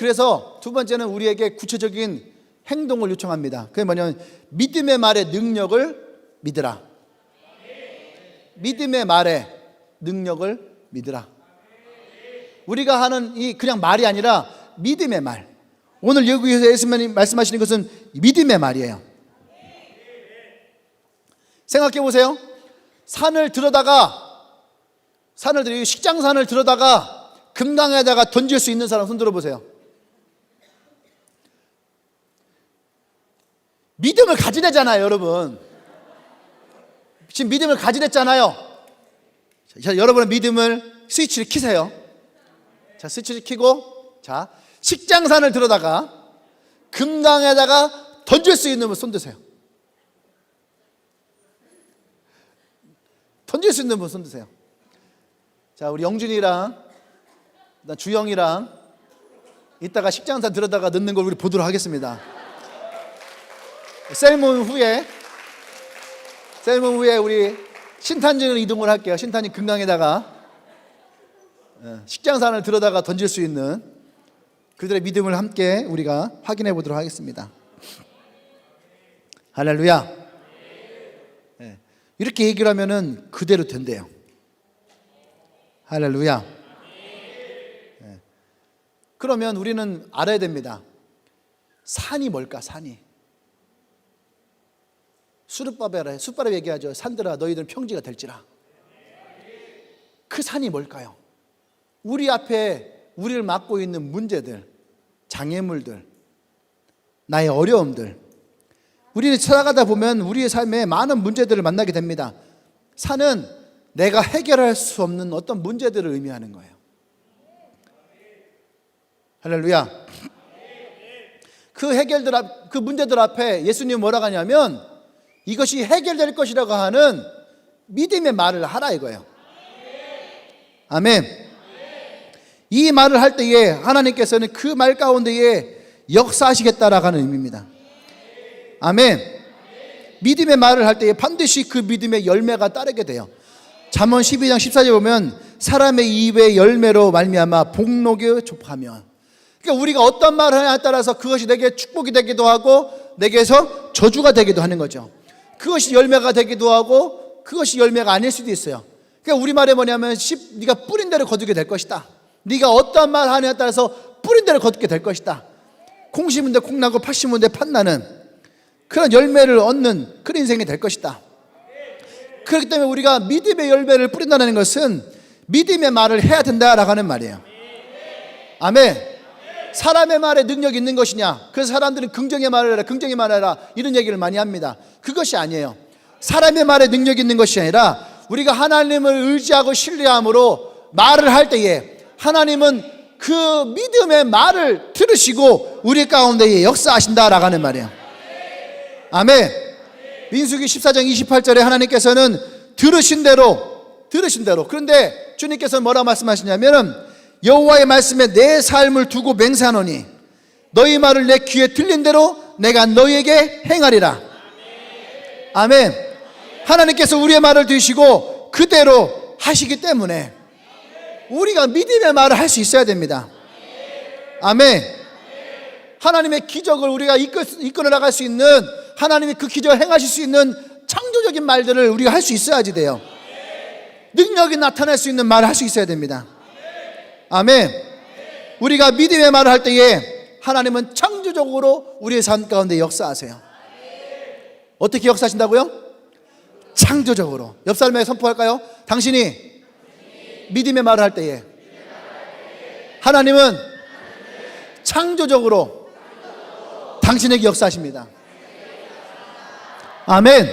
S1: 우리에게 구체적인 행동을 요청합니다. 그게 뭐냐면 믿음의 말의 능력을 믿으라. 믿음의 말의 능력을 믿으라. 우리가 하는 이 그냥 말이 아니라 믿음의 말. 오늘 여기에서 예수님이 말씀하시는 것은 믿음의 말이에요. 생각해 보세요. 식장산을 들어다가 금강에다가 던질 수 있는 사람 손 들어보세요. 믿음을 가지래잖아요, 여러분. 지금 믿음을 가지랬잖아요. 자, 여러분의 믿음을 스위치를 켜세요. 자, 스위치를 켜고, 자, 식장산을 들어다가 금강에다가 던질 수 있는 분 손 드세요. 던질 수 있는 분 손 드세요. 자, 우리 영준이랑 주영이랑 이따가 식장산 들어다가 넣는 걸 우리 보도록 하겠습니다. 셀몬 후에 우리 신탄진을 이동을 할게요. 신탄진 금강에다가 식장산을 들어다가 던질 수 있는 그들의 믿음을 함께 우리가 확인해 보도록 하겠습니다. 할렐루야. 이렇게 얘기를 하면은 그대로 된대요. 할렐루야. 그러면 우리는 알아야 됩니다. 산이 뭘까? 산이. 숫바람 얘기하죠. 산들아 너희들은 평지가 될지라. 그 산이 뭘까요? 우리 앞에 우리를 막고 있는 문제들, 장애물들, 나의 어려움들. 우리는 살아가다 보면 우리의 삶에 많은 문제들을 만나게 됩니다. 산은 내가 해결할 수 없는 어떤 문제들을 의미하는 거예요. 할렐루야. 그 문제들 앞에 예수님이 뭐라고 하냐면 이것이 해결될 것이라고 하는 믿음의 말을 하라 이거예요. 아멘. 이 말을 할 때에 하나님께서는 그 말 가운데에 역사하시겠다라고 하는 의미입니다. 아멘. 믿음의 말을 할 때에 반드시 그 믿음의 열매가 따르게 돼요. 잠언 12장 14절에 보면 사람의 입의 열매로 말미암아 복록에 좁하며. 그러니까 우리가 어떤 말을 하냐에 따라서 그것이 내게 축복이 되기도 하고 내게서 저주가 되기도 하는 거죠. 그것이 열매가 되기도 하고 그것이 열매가 아닐 수도 있어요. 그러니까 우리말에 뭐냐면 네가 뿌린 대로 거두게 될 것이다. 네가 어떠한 말 하느냐에 따라서 뿌린 대로 거두게 될 것이다. 콩 심은 데 콩 나고 팥 심은 데 팥 나는 그런 열매를 얻는 그런 인생이 될 것이다. 그렇기 때문에 우리가 믿음의 열매를 뿌린다는 것은 믿음의 말을 해야 된다라고 하는 말이에요. 아멘. 사람의 말에 능력이 있는 것이냐, 그래서 사람들은 긍정의 말을 해라, 긍정의 말을 해라, 이런 얘기를 많이 합니다. 그것이 아니에요. 사람의 말에 능력이 있는 것이 아니라 우리가 하나님을 의지하고 신뢰함으로 말을 할 때에 하나님은 그 믿음의 말을 들으시고 우리 가운데에 역사하신다라고 하는 말이에요. 아멘. 민수기 14장 28절에 하나님께서는 들으신 대로, 그런데 주님께서는 뭐라고 말씀하시냐면은 여호와의 말씀에 내 삶을 두고 맹세하노니 너희 말을 내 귀에 들린 대로 내가 너희에게 행하리라. 아멘. 하나님께서 우리의 말을 들으시고 그대로 하시기 때문에 우리가 믿음의 말을 할 수 있어야 됩니다. 아멘. 하나님의 기적을 우리가 이끌어 나갈 수 있는, 하나님이 그 기적을 행하실 수 있는 창조적인 말들을 우리가 할 수 있어야지 돼요. 능력이 나타날 수 있는 말을 할 수 있어야 됩니다. 아멘. 우리가 믿음의 말을 할 때에 하나님은 창조적으로 우리의 삶 가운데 역사하세요. 어떻게 역사하신다고요? 창조적으로. 옆 사람에게 선포할까요? 당신이 믿음의 말을 할 때에 하나님은 창조적으로 당신에게 역사하십니다. 아멘.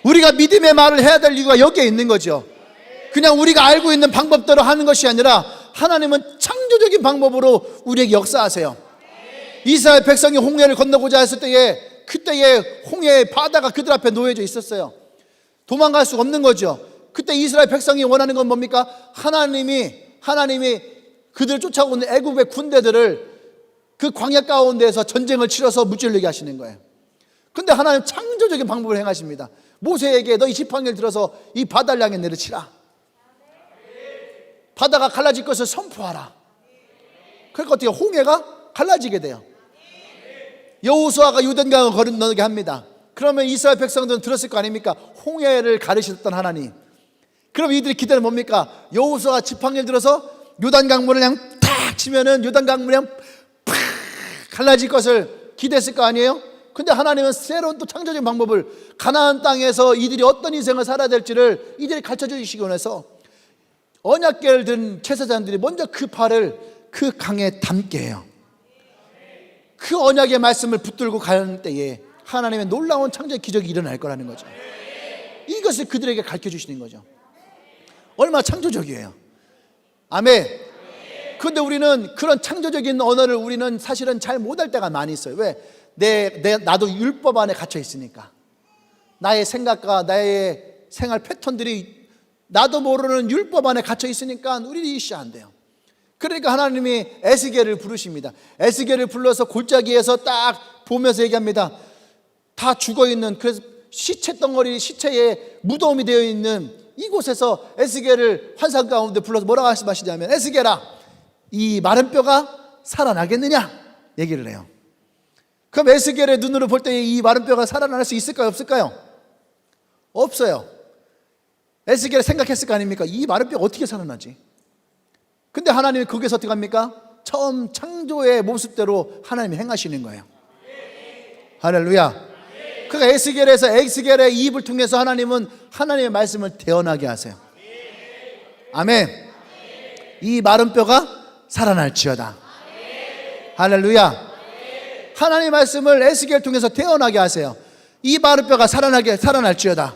S1: 우리가 믿음의 말을 해야 될 이유가 여기에 있는 거죠. 그냥 우리가 알고 있는 방법대로 하는 것이 아니라 하나님은 창조적인 방법으로 우리에게 역사하세요. 이스라엘 백성이 홍해를 건너고자 했을 때에 그때에 홍해의 바다가 그들 앞에 놓여져 있었어요. 도망갈 수가 없는 거죠. 그때 이스라엘 백성이 원하는 건 뭡니까? 하나님이 그들을 쫓아오고 있는 애굽의 군대들을 그 광야 가운데에서 전쟁을 치러서 무찌르게 하시는 거예요. 근데 하나님 창조적인 방법을 행하십니다. 모세에게 너희 지팡이를 들어서 이 바다를 향해 내려치라. 바다가 갈라질 것을 선포하라. 그러니까 어떻게 홍해가 갈라지게 돼요. 여호수아가 요단강을 건너게 합니다. 그러면 이스라엘 백성들은 들었을 거 아닙니까? 홍해를 가르셨던 하나님. 그럼 이들이 기대는 뭡니까? 여호수아가 지팡이를 들어서 요단강물을 그냥 탁 치면은 요단강물이 그냥 팍 갈라질 것을 기대했을 거 아니에요? 근데 하나님은 새로운 또 창조적인 방법을, 가나안 땅에서 이들이 어떤 인생을 살아야 될지를 이들이 가르쳐 주시기 원해서 언약궤를 든 제사장들이 먼저 그 팔을 그 강에 담게 해요. 그 언약의 말씀을 붙들고 가는 때에 하나님의 놀라운 창조의 기적이 일어날 거라는 거죠. 이것을 그들에게 가르쳐 주시는 거죠. 얼마나 창조적이에요. 아멘. 그런데 우리는 그런 창조적인 언어를 우리는 사실은 잘 못할 때가 많이 있어요. 왜? 나도 율법 안에 갇혀 있으니까. 나의 생각과 나의 생활 패턴들이 나도 모르는 율법 안에 gat혀 있으니까 우리 이시 안 돼요. 그러니까 하나님이 에스겔을 부르십니다. 에스겔을 불러서 골짜기에서 딱 보면서 얘기합니다. 다 죽어있는, 그래서 시체 덩어리, 시체에 무덤이 되어 있는 이곳에서 에스겔을 환상 가운데 불러서 뭐라고 말씀하시냐면, 에스겔아, 이 마른 뼈가 살아나겠느냐 얘기를 해요. 그럼 에스겔의 눈으로 볼 때 이 마른 뼈가 살아날 수 있을까요, 없을까요? 없어요. 에스겔이 생각했을 거 아닙니까? 이 마른 뼈가 어떻게 살아나지? 근데 하나님이 거기서 어떻게 합니까? 처음 창조의 모습대로 하나님이 행하시는 거예요. 할렐루야. 그러니까 에스겔의 입을 통해서 하나님은 하나님의 말씀을 태어나게 하세요. 아멘. 이 마른 뼈가 살아날지어다. 할렐루야. 하나님의 말씀을 에스겔을 통해서 태어나게 하세요. 이 마른 뼈가 살아날지어다.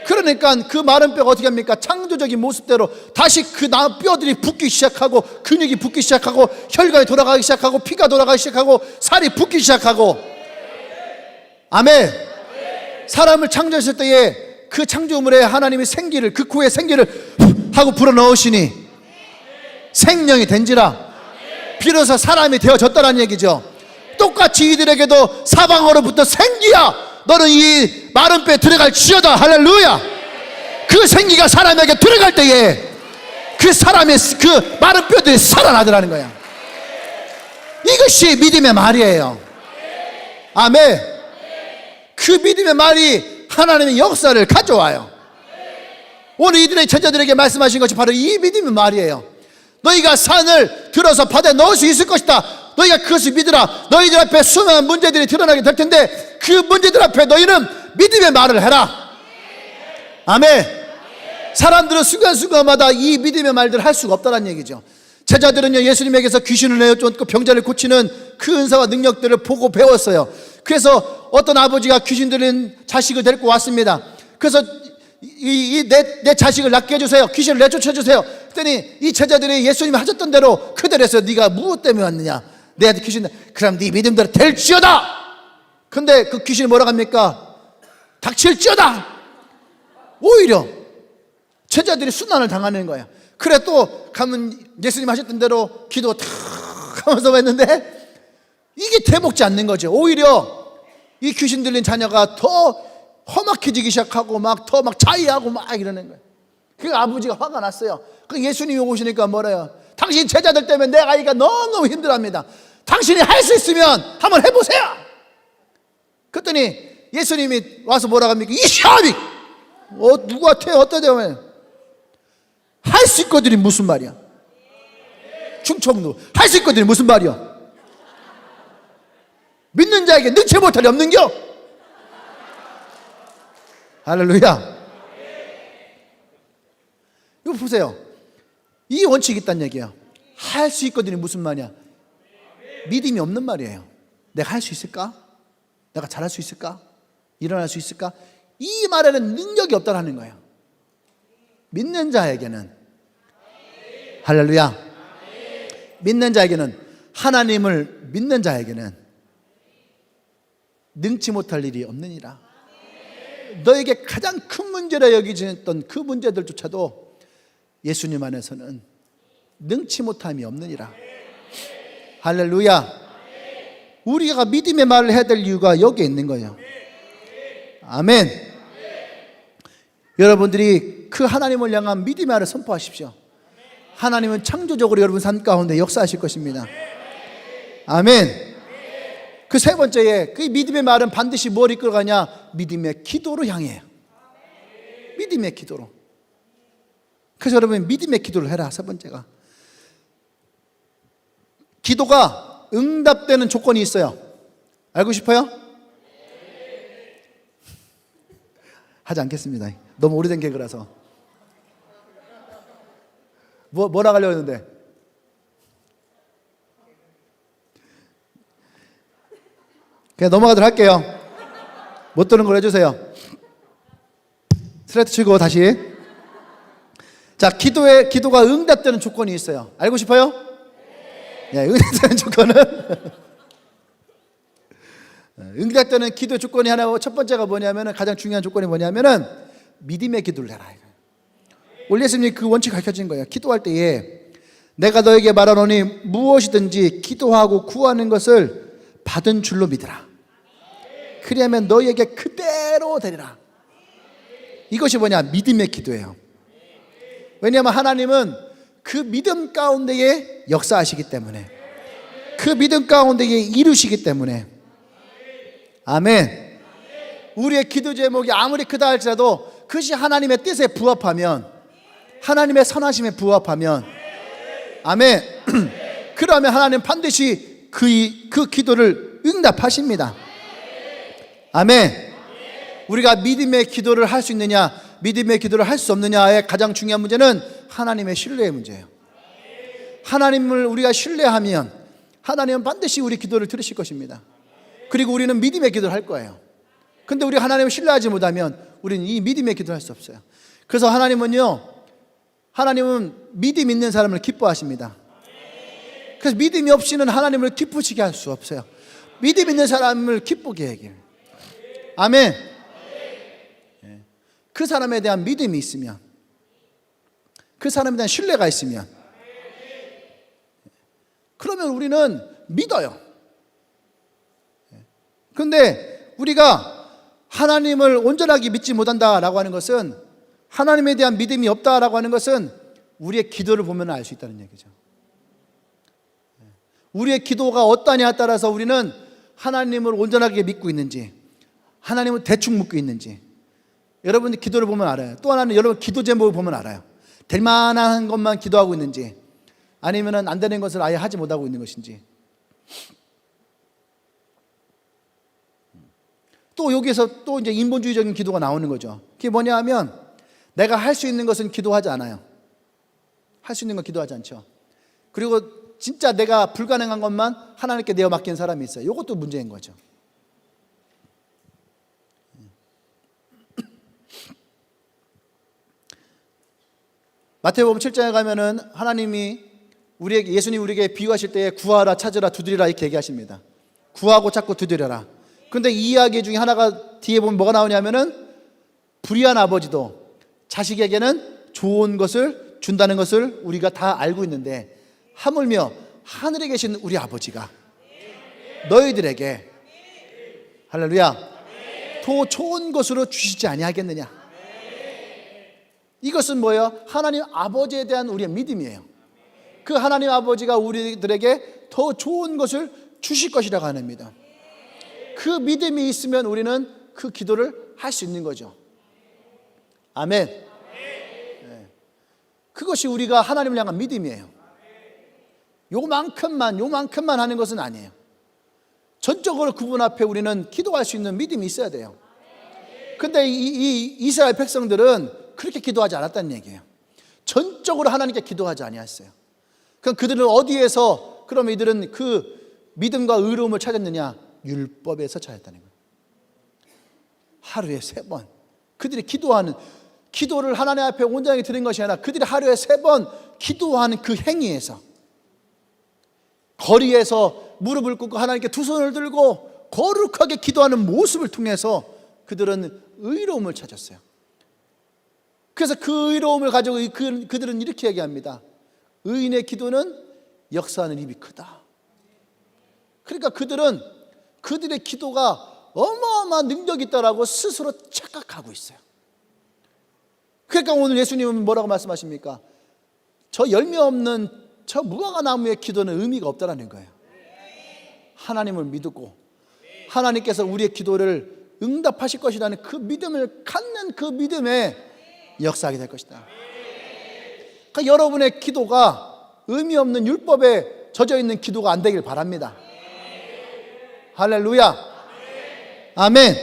S1: 그러니까 그 마른 뼈가 어떻게 합니까? 창조적인 모습대로 다시 그 뼈들이 붙기 시작하고, 근육이 붙기 시작하고, 혈관이 돌아가기 시작하고, 피가 돌아가기 시작하고, 살이 붙기 시작하고. 아멘. 사람을 창조했을 때에 그 창조물에 하나님이 생기를, 그 코에 생기를 하고 불어넣으시니 생명이 된지라 비로소 사람이 되어졌다는 얘기죠. 똑같이 이들에게도 사방으로부터 생기야 너는 이 마른 뼈에 들어갈 지어다. 할렐루야. 그 생기가 사람에게 들어갈 때에 그 사람의 그 마른 뼈들이 살아나더라는 거야. 이것이 믿음의 말이에요. 아멘. 그 믿음의 말이 하나님의 역사를 가져와요. 오늘 이들의 제자들에게 말씀하신 것이 바로 이 믿음의 말이에요. 너희가 산을 들어서 바다에 넣을 수 있을 것이다. 너희가 그것을 믿으라. 너희들 앞에 수많은 문제들이 드러나게 될 텐데 그 문제들 앞에 너희는 믿음의 말을 해라. 아멘. 사람들은 순간순간마다 이 믿음의 말들을 할 수가 없다는 얘기죠. 제자들은요, 예수님에게서 귀신을 내쫓고 병자를 고치는 그 은사와 능력들을 보고 배웠어요. 그래서 어떤 아버지가 귀신 들린 자식을 데리고 왔습니다. 그래서 내 자식을 낫게 해주세요. 귀신을 내쫓아주세요. 그랬더니 이 제자들이 예수님이 하셨던 대로 그대로 했어요. 네가 무엇 때문에 왔느냐? 내한테 귀신, 그럼 네 믿음대로 될지어다. 근데 그 귀신이 뭐라고 합니까? 닥칠지어다. 오히려 제자들이 순환을 당하는 거예요. 그래 또 가면 예수님 하셨던 대로 기도 탁 하면서 했는데 이게 되먹지 않는 거죠. 오히려 이 귀신 들린 자녀가 더 험악해지기 시작하고 더 자의하고 이러는 거예요. 그 아버지가 화가 났어요. 그 예수님이 오시니까 뭐래요? 당신 제자들 때문에 내 아이가 너무너무 힘들어합니다. 당신이 할 수 있으면 한번 해보세요. 그랬더니 예수님이 와서 뭐라고 합니까? 이 샤비! 누구한테 어떤 데면 할 수 있거든이 무슨 말이야? 충청도 할 수 있거든이 무슨 말이야? 믿는 자에게 능치 못할이 없는겨? 할렐루야. 이거 보세요. 이 원칙이 있다는 얘기예요. 할 수 있거든이 무슨 말이야? 믿음이 없는 말이에요. 내가 할 수 있을까? 내가 잘할 수 있을까? 일어날 수 있을까? 이 말에는 능력이 없다는 거예요. 믿는 자에게는, 할렐루야, 믿는 자에게는, 하나님을 믿는 자에게는 능치 못할 일이 없느니라. 너에게 가장 큰 문제라 여기졌던 그 문제들조차도 예수님 안에서는 능치 못함이 없느니라. 할렐루야. 우리가 믿음의 말을 해야 될 이유가 여기에 있는 거예요. 아멘. 여러분들이 그 하나님을 향한 믿음의 말을 선포하십시오. 하나님은 창조적으로 여러분 삶 가운데 역사하실 것입니다. 아멘. 그 세 번째에 그 믿음의 말은 반드시 뭘 이끌어가냐? 믿음의 기도로 향해요. 믿음의 기도로. 그래서 여러분 믿음의 기도를 해라. 세 번째가, 기도가 응답되는 조건이 있어요. 알고 싶어요? 하지 않겠습니다. 너무 오래된 개그라서. 뭐라 하려고 했는데? 그냥 넘어가도록 할게요. 못 들은 걸 해주세요. 스트레이트 치고 다시. 자, 기도가 응답되는 조건이 있어요. 알고 싶어요? 네, 응답되는 조건은 응답되는 기도 조건이 하나, 첫 번째가 뭐냐면은, 가장 중요한 조건이 뭐냐면은 믿음의 기도를 해라. 오늘 예수님이 그 원칙 가르쳐진 거예요. 기도할 때에 내가 너에게 말하노니 무엇이든지 기도하고 구하는 것을 받은 줄로 믿으라. 그리하면 너희에게 그대로 되리라. 이것이 뭐냐? 믿음의 기도예요. 왜냐하면 하나님은 그 믿음 가운데에 역사하시기 때문에, 그 믿음 가운데에 이루시기 때문에. 아멘. 우리의 기도 제목이 아무리 크다 할지라도 그것이 하나님의 뜻에 부합하면, 하나님의 선하심에 부합하면, 아멘, 그러면 하나님 반드시 그 기도를 응답하십니다. 아멘. 우리가 믿음의 기도를 할 수 있느냐, 믿음의 기도를 할 수 없느냐의 가장 중요한 문제는 하나님의 신뢰의 문제예요. 하나님을 우리가 신뢰하면 하나님은 반드시 우리 기도를 들으실 것입니다. 그리고 우리는 믿음의 기도를 할 거예요. 근데 우리가 하나님을 신뢰하지 못하면 우리는 이 믿음의 기도를 할 수 없어요. 그래서 하나님은 믿음 있는 사람을 기뻐하십니다. 그래서 믿음이 없이는 하나님을 기쁘시게 할 수 없어요. 믿음 있는 사람을 기쁘게 하길. 아멘. 그 사람에 대한 믿음이 있으면, 그 사람에 대한 신뢰가 있으면, 그러면 우리는 믿어요. 그런데 우리가 하나님을 온전하게 믿지 못한다라고 하는 것은, 하나님에 대한 믿음이 없다라고 하는 것은 우리의 기도를 보면 알 수 있다는 얘기죠. 우리의 기도가 어떠냐에 따라서 우리는 하나님을 온전하게 믿고 있는지, 하나님을 대충 믿고 있는지, 여러분이 기도를 보면 알아요. 또 하나는 여러분 기도 제목을 보면 알아요. 될 만한 것만 기도하고 있는지 아니면 안 되는 것을 아예 하지 못하고 있는 것인지. 또 여기에서 또 이제 인본주의적인 기도가 나오는 거죠. 그게 뭐냐 하면 내가 할 수 있는 것은 기도하지 않아요. 할 수 있는 건 기도하지 않죠. 그리고 진짜 내가 불가능한 것만 하나님께 내어 맡긴 사람이 있어요. 이것도 문제인 거죠. 마태복음 7장에 가면은 하나님이 우리에게, 예수님이 우리에게 비유하실 때에 구하라, 찾으라, 두드리라 이렇게 얘기하십니다. 구하고 찾고 두드려라. 근데 이 이야기 중에 하나가 뒤에 보면 뭐가 나오냐면은 불의한 아버지도 자식에게는 좋은 것을 준다는 것을 우리가 다 알고 있는데 하물며 하늘에 계신 우리 아버지가 너희들에게 할렐루야 더 좋은 것으로 주시지 아니하겠느냐. 이것은 뭐예요? 하나님 아버지에 대한 우리의 믿음이에요. 그 하나님 아버지가 우리들에게 더 좋은 것을 주실 것이라고 합니다. 그 믿음이 있으면 우리는 그 기도를 할 수 있는 거죠. 아멘. 네. 그것이 우리가 하나님을 향한 믿음이에요. 요만큼만 하는 것은 아니에요. 전적으로 그분 앞에 우리는 기도할 수 있는 믿음이 있어야 돼요. 근데 이 이스라엘 백성들은 그렇게 기도하지 않았다는 얘기예요. 전적으로 하나님께 기도하지 아니했어요. 그럼 그들은 어디에서 그럼 이들은 그 믿음과 의로움을 찾았느냐? 율법에서 찾았다는 거예요. 하루에 3번 그들이 기도를 하나님 앞에 온전하게 드린 것이 아니라 그들이 하루에 3번 기도하는 그 행위에서, 거리에서 무릎을 꿇고 하나님께 두 손을 들고 거룩하게 기도하는 모습을 통해서 그들은 의로움을 찾았어요. 그래서 그 의로움을 가지고 그들은 이렇게 얘기합니다. 의인의 기도는 역사하는 힘이 크다. 그러니까 그들의 기도가 어마어마한 능력이 있다라고 스스로 착각하고 있어요. 그러니까 오늘 예수님은 뭐라고 말씀하십니까? 저 열매 없는 저 무화과 나무의 기도는 의미가 없다라는 거예요. 하나님을 믿고 하나님께서 우리의 기도를 응답하실 것이라는 그 믿음을 갖는 그 믿음에 역사하게 될 것이다. 그러니까 여러분의 기도가 의미 없는 율법에 젖어 있는 기도가 안 되길 바랍니다. 할렐루야. 아멘.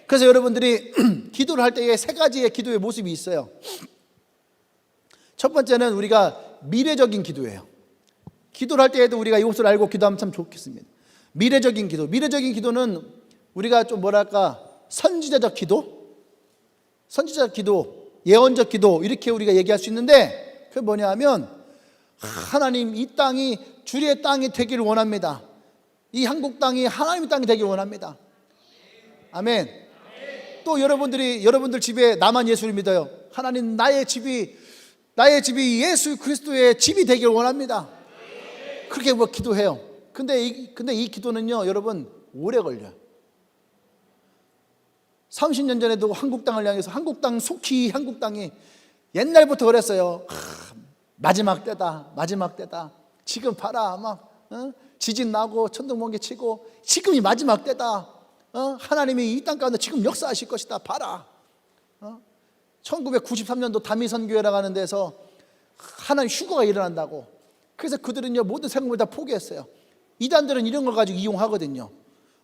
S1: 그래서 여러분들이 기도를 할 때에 3가지의 기도의 모습이 있어요. 첫 번째는 우리가 미래적인 기도예요. 기도를 할 때에도 우리가 이것을 알고 기도하면 참 좋겠습니다. 미래적인 기도는 우리가 좀 선지자적 기도, 예언적 기도 이렇게 우리가 얘기할 수 있는데, 그게 뭐냐 하면 하나님 이 땅이 주의 땅이 되기를 원합니다. 이 한국 땅이 하나님의 땅이 되기를 원합니다. 아멘. 또 여러분들 집에 나만 예수를 믿어요. 하나님 나의 집이 예수 그리스도의 집이 되기를 원합니다. 그렇게 기도해요. 근데 이 기도는요, 여러분 오래 걸려요. 30년 전에도 한국 땅을 향해서 속히 한국 땅이 옛날부터 그랬어요. 마지막 때다. 지금 봐라, 지진 나고 천둥 번개 치고 지금이 마지막 때다. 하나님이 이 땅 가운데 지금 역사하실 것이다. 봐라. 1993년도 다미선교회라고 하는 데서 하나님 휴거가 일어난다고. 그래서 그들은요 모든 생각을 다 포기했어요. 이단들은 이런 걸 가지고 이용하거든요.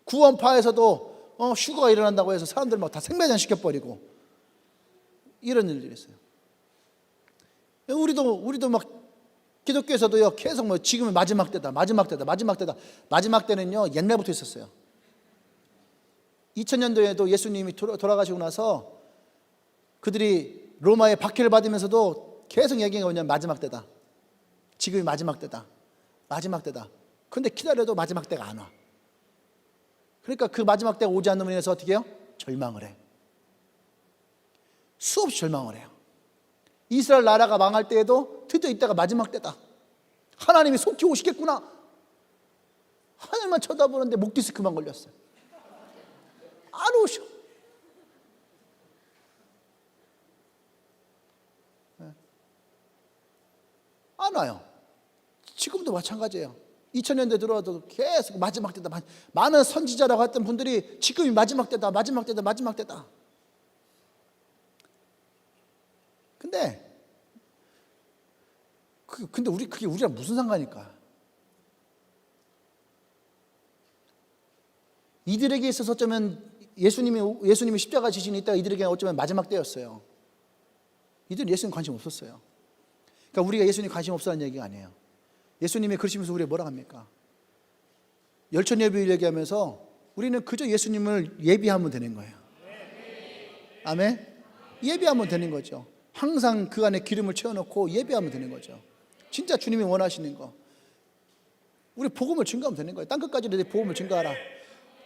S1: 구원파에서도 휴거가 일어난다고 해서 사람들 막 다 생매장 시켜버리고 이런 일들이 있어요. 우리도 막 기독교에서도요 계속 지금은 마지막 때다. 마지막 때는요 옛날부터 있었어요. 2000년도에도 예수님이 돌아가시고 나서 그들이 로마의 박해를 받으면서도 계속 얘기한 게 뭐냐면 마지막 때다. 지금이 마지막 때다. 근데 기다려도 마지막 때가 안 와. 그러니까 그 마지막 때가 오지 않는 인해서 어떻게 해요? 절망을 해. 수없이 절망을 해요. 이스라엘 나라가 망할 때에도 드디어 이때가 마지막 때다. 하나님이 속히 오시겠구나. 하늘만 쳐다보는데 목 디스크만 걸렸어요. 안 오셔. 안 와요. 지금도 마찬가지예요. 2000년대 들어와도 계속 마지막 때다. 많은 선지자라고 했던 분들이 지금이 마지막 때다. 근데 그게 우리랑 무슨 상관일까? 이들에게 있어서 어쩌면 예수님이 십자가 지신 이때가 이들에게 어쩌면 마지막 때였어요. 이들은 예수님 관심 없었어요. 그러니까 우리가 예수님 관심 없다는 얘기가 아니에요. 예수님이 그러시면서 우리가 뭐라 합니까? 열천 예비를 얘기하면서 우리는 그저 예수님을 예비하면 되는 거예요. 아멘? 예비하면 되는 거죠. 항상 그 안에 기름을 채워놓고 예비하면 되는 거죠. 진짜 주님이 원하시는 거. 우리 복음을 증거하면 되는 거예요. 땅 끝까지 내 복음을 증거하라.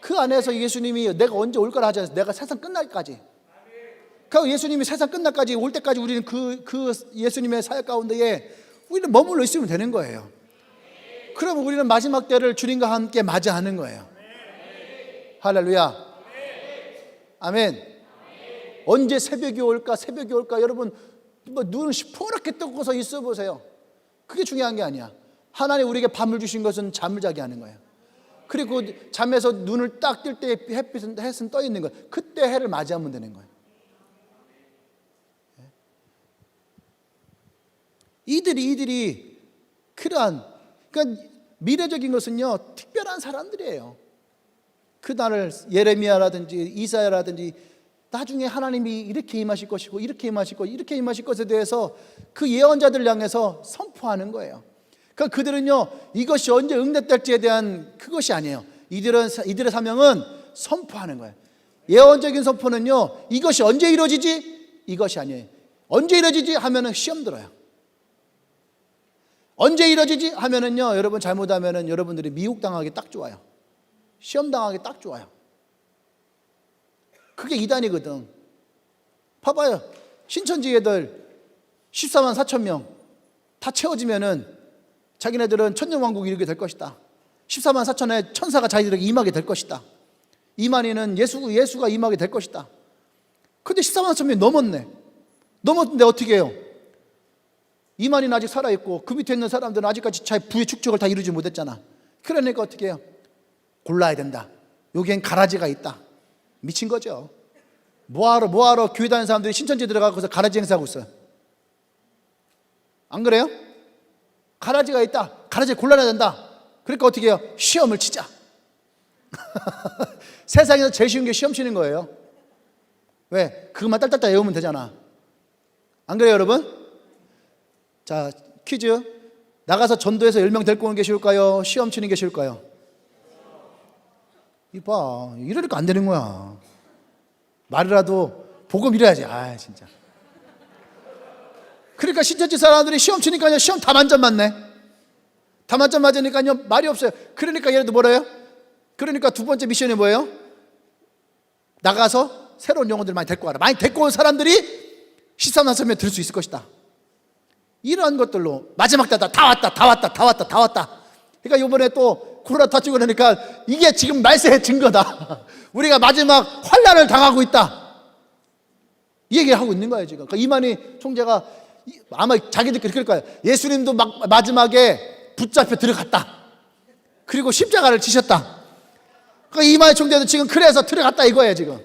S1: 그 안에서 예수님이 내가 언제 올 거라 하지 않아서 내가 세상 끝날까지. 그 예수님이 세상 끝날까지 올 때까지 우리는 그 예수님의 사역 가운데에 우리는 머물러 있으면 되는 거예요. 그러면 우리는 마지막 때를 주님과 함께 맞이하는 거예요. 할렐루야. 아멘. 언제 새벽이 올까? 여러분 눈을 시퍼렇게 뜨고서 있어 보세요. 그게 중요한 게 아니야. 하나님 우리에게 밤을 주신 것은 잠을 자게 하는 거예요. 그리고 잠에서 눈을 딱 뜰 때 햇은 떠 있는 거예요. 그때 해를 맞이하면 되는 거예요. 이들이 그러한, 그러니까 미래적인 것은요 특별한 사람들이에요. 그날을 예레미야라든지 이사야라든지 나중에 하나님이 이렇게 임하실 것이고 이렇게 임하실 것, 이렇게 임하실 것에 대해서 그 예언자들을 향해서 선포하는 거예요. 그러니까 그들은요 이것이 언제 응답될지에 대한 그것이 아니에요. 이들의 사명은 선포하는 거예요. 예언적인 선포는요 이것이 언제 이루어지지? 이것이 아니에요. 언제 이루어지지? 하면은 시험 들어요. 언제 이루어지지? 하면은요 여러분 잘못하면은 여러분들이 미혹당하기 딱 좋아요. 시험 당하기 딱 좋아요. 그게 이단이거든. 봐봐요. 신천지 애들 14만 4천 명 다 채워지면은 자기네들은 천년왕국이 이루게 될 것이다. 14만 4천의 천사가 자기들에게 임하게 될 것이다. 이만희는 예수가 임하게 될 것이다. 근데 14만 4천 명이 넘었는데 어떻게 해요? 이만희는 아직 살아있고 그 밑에 있는 사람들은 아직까지 자기 부의 축적을 다 이루지 못했잖아. 그러니까 어떻게 해요? 골라야 된다. 여기엔 가라지가 있다. 미친 거죠. 뭐하러 교회 다니는 사람들이 신천지 들어가고서 가라지 행사하고 있어요. 안 그래요? 가라지가 있다. 가라지 골라야 된다. 그러니까 어떻게 해요? 시험을 치자. 세상에서 제일 쉬운 게 시험 치는 거예요. 왜? 그것만 딸딸딸 외우면 되잖아. 안 그래요 여러분? 자, 퀴즈. 나가서 전도해서 10명 데리고 오는 게 쉬울까요? 시험 치는 게 쉬울까요? 이봐, 이러니까 안 되는 거야. 말이라도 복음 이래야지. 아, 진짜. 그러니까 신천지 사람들이 시험 치니까요, 시험 다 만점 맞네. 다 만점 맞으니까요, 말이 없어요. 그러니까 얘네도 뭐래요? 그러니까 두 번째 미션이 뭐예요? 나가서 새로운 영혼들 많이 데리고 와라. 많이 데리고 온 사람들이 13나서면 들 수 있을 것이다. 이러한 것들로 마지막 때다. 다 왔다. 그러니까 이번에 또 코로나 터지고 그러니까 이게 지금 말세의 증거다. 우리가 마지막 환난을 당하고 있다. 이 얘기를 하고 있는 거예요 지금. 그러니까 이만희 총재가 아마 자기들끼리 그럴 거예요. 예수님도 마지막에 붙잡혀 들어갔다. 그리고 십자가를 지셨다. 그러니까 이만희 총재도 지금 그래서 들어갔다 이거예요 지금.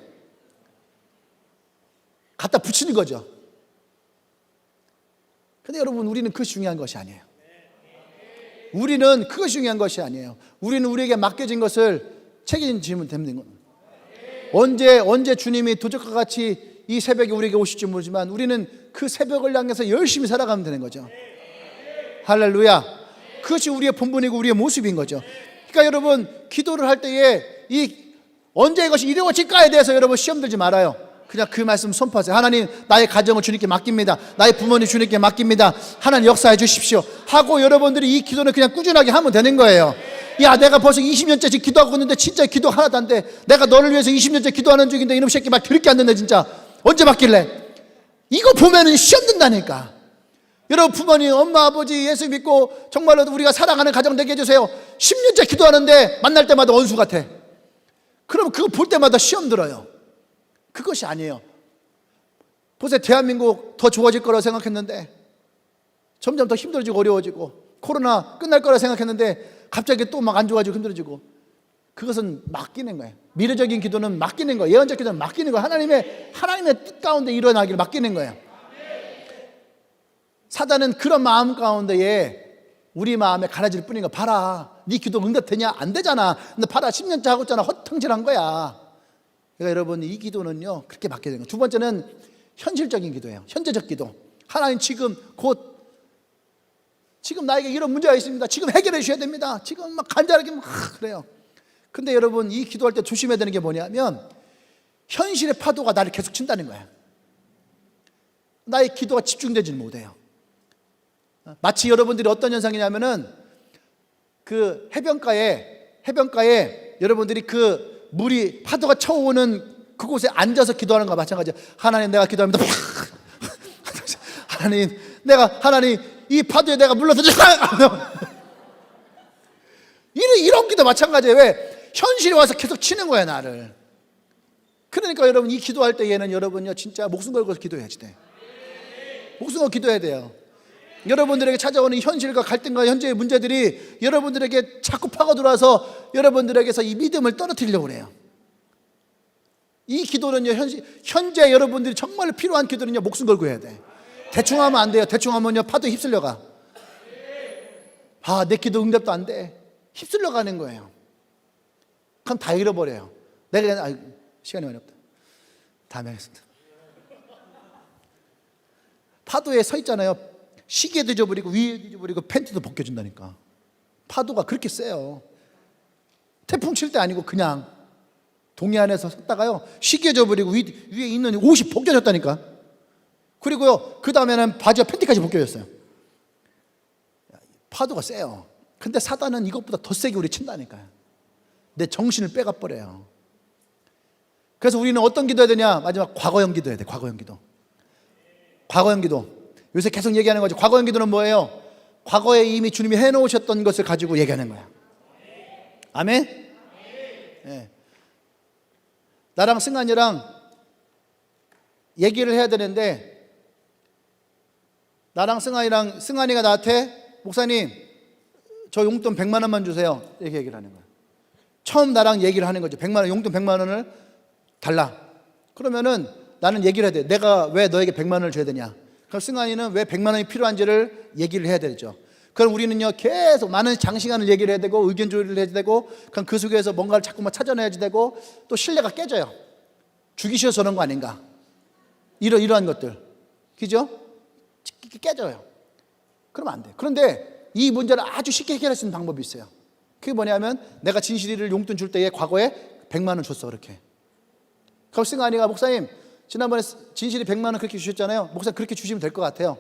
S1: 갖다 붙이는 거죠. 근데 여러분 우리는 그것이 중요한 것이 아니에요. 우리는 그것이 중요한 것이 아니에요. 우리는 우리에게 맡겨진 것을 책임지면 되는 거예요. 언제 주님이 도적과 같이 이 새벽에 우리에게 오실지 모르지만 우리는 그 새벽을 향해서 열심히 살아가면 되는 거죠. 할렐루야. 그것이 우리의 본분이고 우리의 모습인 거죠. 그러니까 여러분 기도를 할 때에 언제 이것이 이루어질까에 대해서 여러분 시험 들지 말아요. 그냥 그 말씀 선포하세요. 하나님 나의 가정을 주님께 맡깁니다. 나의 부모님 주님께 맡깁니다. 하나님 역사해 주십시오 하고 여러분들이 이 기도는 그냥 꾸준하게 하면 되는 거예요. 야 내가 벌써 20년째 지금 기도하고 있는데 진짜 기도 하나도 안 돼. 내가 너를 위해서 20년째 기도하는 중인데 이놈 새끼 말 들을 게 안 된다 진짜. 언제 바뀔래? 이거 보면은 시험 든다니까. 여러분 부모님 엄마 아버지 예수 믿고 정말로 우리가 사랑하는 가정 되게 해주세요. 10년째 기도하는데 만날 때마다 원수 같아. 그럼 그거 볼 때마다 시험 들어요. 그것이 아니에요. 보세요. 대한민국 더 좋아질 거라고 생각했는데 점점 더 힘들어지고 어려워지고 코로나 끝날 거라고 생각했는데 갑자기 또 막 안 좋아지고 힘들어지고 그것은 맡기는 거예요. 미래적인 기도는 맡기는 거예요. 예언적 기도는 맡기는 거예요. 하나님의 뜻 가운데 일어나기를 맡기는 거예요. 사단은 그런 마음 가운데에 우리 마음에 가라지를 뿌리는 거. 봐라, 네 기도 응답되냐? 안 되잖아. 근데 봐라, 10년째 하고 있잖아. 헛탕질한 거야. 그러니까 여러분, 이 기도는요 그렇게 받게 되는 거예요. 두 번째는 현실적인 기도예요. 현재적 기도. 하나님 지금 지금 나에게 이런 문제가 있습니다. 지금 해결해 주셔야 됩니다. 지금 막 간절하게 막 그래요. 근데 여러분, 이 기도할 때 조심해야 되는 게 뭐냐면 현실의 파도가 나를 계속 친다는 거예요. 나의 기도가 집중되지 못해요. 마치 여러분들이 어떤 현상이냐면은 그 해변가에 여러분들이 그 물이 파도가 쳐오는 그곳에 앉아서 기도하는 거와 마찬가지예요. 하나님, 내가 기도합니다. 하나님 이 파도에 내가 물러서 이런 기도 마찬가지예요. 왜? 현실에 와서 계속 치는 거야, 나를. 그러니까 여러분, 이 기도할 때에는 여러분요 진짜 목숨 걸고 기도해야지 돼. 목숨 걸고 기도해야 돼요. 여러분들에게 찾아오는 이 현실과 갈등과 현재의 문제들이 여러분들에게 자꾸 파고들어와서 여러분들에게서 이 믿음을 떨어뜨리려고 그래요. 이 기도는요, 현재 여러분들이 정말 필요한 기도는요, 목숨 걸고 해야 돼. 대충 하면 안 돼요. 대충 하면요 파도에 휩쓸려가. 내 기도 응답도 안 돼. 휩쓸려 가는 거예요. 그럼 다 잃어버려요. 내가 시간이 많이 없다. 다음에 하겠습니다. 파도에 서 있잖아요. 시계도 잊어버리고 위에도 잊어버리고 팬티도 벗겨준다니까. 파도가 그렇게 세요. 태풍 칠 때 아니고 그냥 동해안에서 섰다가요 시계 잊어버리고 위에 있는 옷이 벗겨졌다니까. 그리고요 그 다음에는 바지와 팬티까지 벗겨졌어요. 파도가 세요. 근데 사단은 이것보다 더 세게 우리 친다니까요. 내 정신을 빼가버려요. 그래서 우리는 어떤 기도해야 되냐? 마지막 과거형 기도해야 돼. 과거형 기도. 과거형 기도. 요새 계속 얘기하는 거죠. 과거형 기도는 뭐예요? 과거에 이미 주님이 해놓으셨던 것을 가지고 얘기하는 거야. 아멘? 네. 나랑 승환이랑 얘기를 해야 되는데, 나랑 승환이가 나한테 목사님 저 용돈 100만 원만 주세요 이렇게 얘기를 하는 거야. 처음 나랑 얘기를 하는 거죠. 100만 원, 용돈 100만 원을 달라. 그러면은 나는 얘기를 해야 돼. 내가 왜 너에게 100만 원을 줘야 되냐. 그럼 승환이는 왜 100만 원이 필요한지를 얘기를 해야 되죠. 그럼 우리는요 계속 많은 장시간을 얘기를 해야 되고 의견 조율을 해야 되고, 그럼 그 속에서 뭔가를 자꾸만 찾아내야지 되고, 또 신뢰가 깨져요. 주기 싫어서 그런 거 아닌가, 이러한 것들, 그죠? 깨져요. 그러면 안 돼. 그런데 이 문제를 아주 쉽게 해결할 수 있는 방법이 있어요. 그게 뭐냐면, 내가 진실이를 용돈 줄 때에 과거에 100만 원 줬어. 그렇게. 그럼 승환이가 목사님 지난번에 진실이 100만 원 그렇게 주셨잖아요. 목사님 그렇게 주시면 될 것 같아요.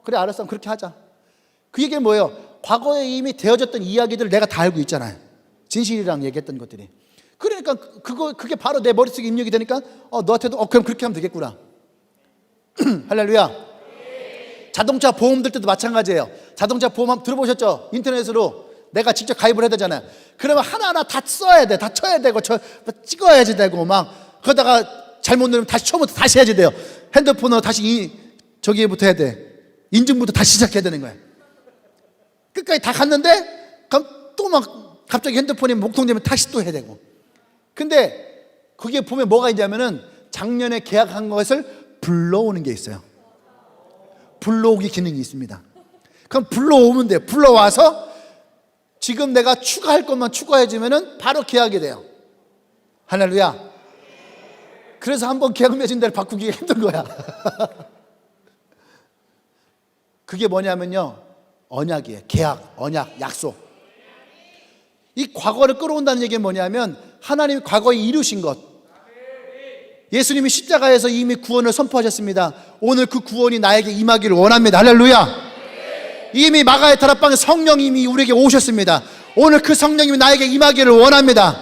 S1: 그래 알았어. 그렇게 하자. 그 얘기는 뭐예요? 과거에 이미 되어졌던 이야기들을 내가 다 알고 있잖아요. 진실이랑 얘기했던 것들이. 그러니까 그게 바로 내 머릿속에 입력이 되니까 너한테도 그럼 그렇게 하면 되겠구나. 할렐루야. 자동차 보험 들 때도 마찬가지예요. 자동차 보험 한번 들어보셨죠? 인터넷으로 내가 직접 가입을 해야 되잖아요. 그러면 하나하나 다 써야 돼. 다 쳐야 되고 찍어야지 되고 막, 그러다가 잘못 누르면 다시 처음부터 다시 해야지 돼요. 핸드폰으로 다시 저기부터 해야 돼. 인증부터 다시 시작해야 되는 거예요. 끝까지 다 갔는데 그럼 또 막 갑자기 핸드폰이 목통되면 다시 또 해야 되고. 근데 그게 보면 뭐가 있냐면은 작년에 계약한 것을 불러오는 게 있어요. 불러오기 기능이 있습니다. 그럼 불러오면 돼요. 불러와서 지금 내가 추가할 것만 추가해주면은 바로 계약이 돼요. 할렐루야. 그래서 한번 계약 맺은 데를 바꾸기가 힘든 거야. 그게 뭐냐면요, 언약이에요. 계약, 언약, 약속. 이 과거를 끌어온다는 얘기는 뭐냐면, 하나님이 과거에 이루신 것, 예수님이 십자가에서 이미 구원을 선포하셨습니다. 오늘 그 구원이 나에게 임하기를 원합니다. 할렐루야. 이미 마가의 다락방에 성령님이 우리에게 오셨습니다. 오늘 그 성령님이 나에게 임하기를 원합니다.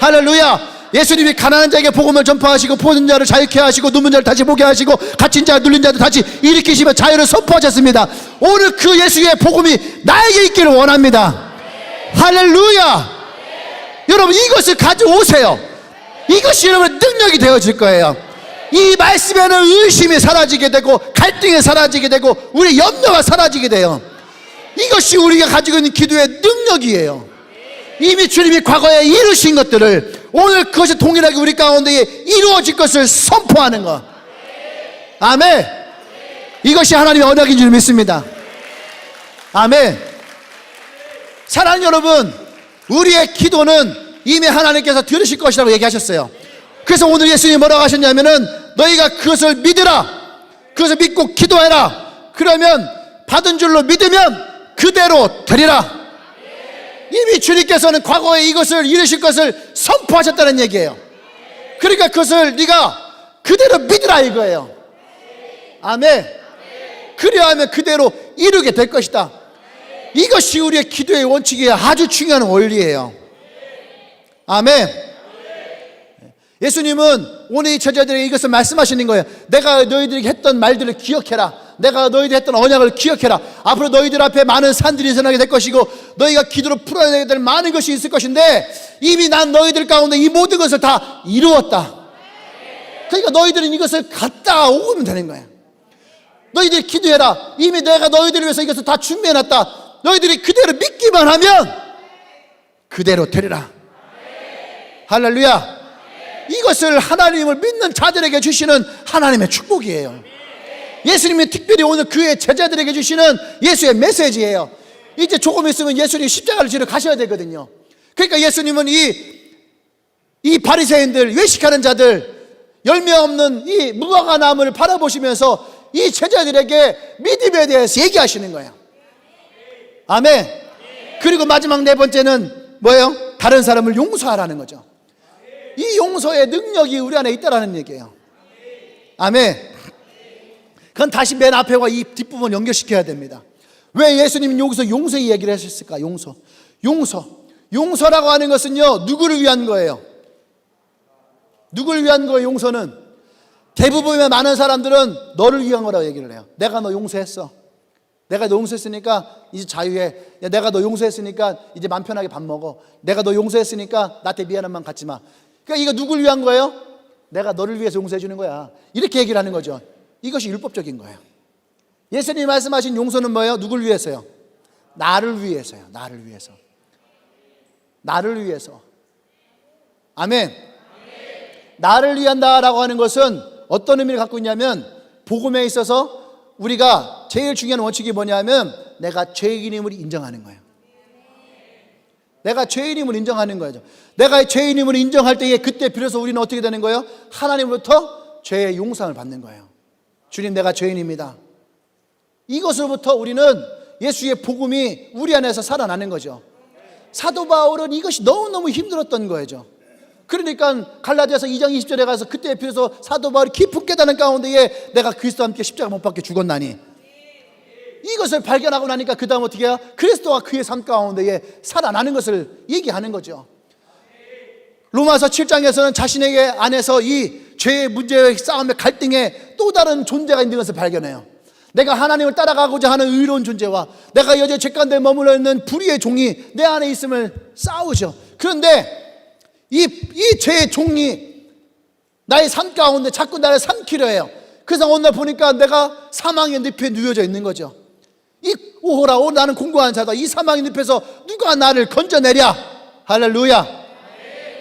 S1: 할렐루야. 예수님이 가난한 자에게 복음을 전파하시고 포든 자를 자유케 하시고 눈먼 자를 다시 보게 하시고 갇힌 자 눌린 자도 다시 일으키시며 자유를 선포하셨습니다. 오늘 그 예수의 복음이 나에게 있기를 원합니다. 할렐루야. 여러분 이것을 가져오세요. 이것이 여러분의 능력이 되어질 거예요. 이 말씀에는 의심이 사라지게 되고 갈등이 사라지게 되고 우리의 염려가 사라지게 돼요. 이것이 우리가 가지고 있는 기도의 능력이에요. 이미 주님이 과거에 이루신 것들을 오늘 그것이 동일하게 우리 가운데 이루어질 것을 선포하는 것. 아멘. 이것이 하나님의 언약인 줄 믿습니다. 아멘. 사랑하는 여러분, 우리의 기도는 이미 하나님께서 들으실 것이라고 얘기하셨어요. 그래서 오늘 예수님이 뭐라고 하셨냐면은 너희가 그것을 믿으라, 그것을 믿고 기도해라. 그러면 받은 줄로 믿으면 그대로 되리라. 이미 주님께서는 과거에 이것을 이루실 것을 선포하셨다는 얘기예요. 그러니까 그것을 네가 그대로 믿으라 이거예요. 아멘. 그리하면 그대로 이루게 될 것이다. 이것이 우리의 기도의 원칙이에요. 아주 중요한 원리예요. 아멘. 예수님은 오늘 이 제자들에게 이것을 말씀하시는 거예요. 내가 너희들에게 했던 말들을 기억해라. 내가 너희들 했던 언약을 기억해라. 앞으로 너희들 앞에 많은 산들이 일어나게 될 것이고 너희가 기도로 풀어야 될 많은 것이 있을 것인데 이미 난 너희들 가운데 이 모든 것을 다 이루었다. 그러니까 너희들은 이것을 갖다 오면 되는 거예요. 너희들이 기도해라. 이미 내가 너희들을 위해서 이것을 다 준비해놨다. 너희들이 그대로 믿기만 하면 그대로 되리라. 할렐루야. 이것을 하나님을 믿는 자들에게 주시는 하나님의 축복이에요. 예수님이 특별히 오늘 그의 제자들에게 주시는 예수의 메시지예요. 이제 조금 있으면 예수님이 십자가를 지러 가셔야 되거든요. 그러니까 예수님은 이 바리새인들, 외식하는 자들, 열매 없는 이 무화과 나무를 바라보시면서 이 제자들에게 믿음에 대해서 얘기하시는 거예요. 아멘. 그리고 마지막 네 번째는 뭐예요? 다른 사람을 용서하라는 거죠. 이 용서의 능력이 우리 안에 있다라는 얘기예요. 아멘. 그건 다시 맨 앞에와 이 뒷부분 연결시켜야 됩니다. 왜 예수님은 여기서 용서의 이야기를 하셨을까? 용서라고 하는 것은요, 누구를 위한 거예요? 누구를 위한 거예요? 용서는 대부분의 많은 사람들은 너를 위한 거라고 얘기를 해요. 내가 너 용서했어. 내가 너 용서했으니까 이제 자유해. 야, 내가 너 용서했으니까 이제 맘 편하게 밥 먹어. 내가 너 용서했으니까 나한테 미안한 마음 갖지 마. 그러니까 이거 누구를 위한 거예요? 내가 너를 위해서 용서해 주는 거야. 이렇게 얘기를 하는 거죠. 이것이 율법적인 거예요. 예수님이 말씀하신 용서는 뭐예요? 누굴 위해서요? 나를 위해서요. 나를 위해서. 나를 위해서. 아멘. 나를 위한다라고 하는 것은 어떤 의미를 갖고 있냐면 복음에 있어서 우리가 제일 중요한 원칙이 뭐냐면 내가 죄인임을 인정하는 거예요. 내가 죄인임을 인정하는 거죠. 내가 죄인임을 인정할 때에 그때 비로소 우리는 어떻게 되는 거예요? 하나님으로부터 죄의 용서를 받는 거예요. 주님, 내가 죄인입니다. 이것으로부터 우리는 예수의 복음이 우리 안에서 살아나는 거죠. 사도 바울은 이것이 너무너무 힘들었던 거죠. 그러니까 갈라디아서 2장 20절에 가서 그때 비로소 사도 바울이 깊은 깨달은 가운데에 내가 그리스도와 함께 십자가 못 박혀 죽었나니, 이것을 발견하고 나니까 그 다음 어떻게 해요? 그리스도와 그의 삶 가운데에 살아나는 것을 얘기하는 거죠. 로마서 7장에서는 자신에게 안에서 이 죄의 문제의 싸움의 갈등에 또 다른 존재가 있는 것을 발견해요. 내가 하나님을 따라가고자 하는 의로운 존재와 내가 여전히 죄 가운데 머물러 있는 불의의 종이 내 안에 있음을 싸우죠. 그런데 이 죄의 종이 나의 삶 가운데 자꾸 나를 삼키려 해요. 그래서 오늘 보니까 내가 사망의 늪에 누워져 있는 거죠. 오호라, 나는 공고한 자다. 이 사망의 늪에서 누가 나를 건져내랴. 할렐루야.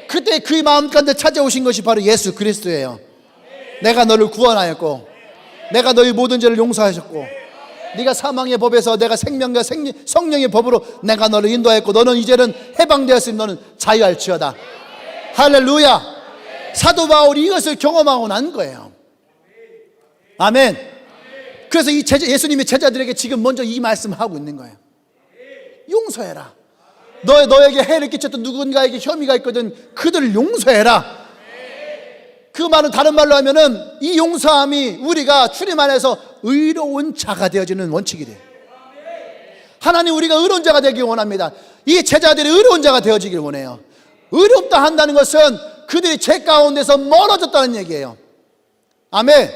S1: 그때 그 마음 가운데 찾아오신 것이 바로 예수 그리스도예요. 내가 너를 구원하였고 내가 너희 모든 죄를 용서하셨고 네가 사망의 법에서 내가 생명과 성령의 법으로 내가 너를 인도하였고 너는 이제는 해방되었으니 너는 자유할지어다. 할렐루야. 사도 바울이 이것을 경험하고 난 거예요. 아멘. 그래서 예수님의 제자들에게 지금 먼저 이 말씀을 하고 있는 거예요. 용서해라. 너에게 해를 끼쳤던 누군가에게 혐의가 있거든 그들을 용서해라. 그 말은 다른 말로 하면은 이 용서함이 우리가 주님 안에서 의로운 자가 되어지는 원칙이 돼요. 하나님, 우리가 의로운 자가 되길 원합니다. 이 제자들이 의로운 자가 되어지길 원해요. 의롭다 한다는 것은 그들이 죄 가운데서 멀어졌다는 얘기예요. 아멘.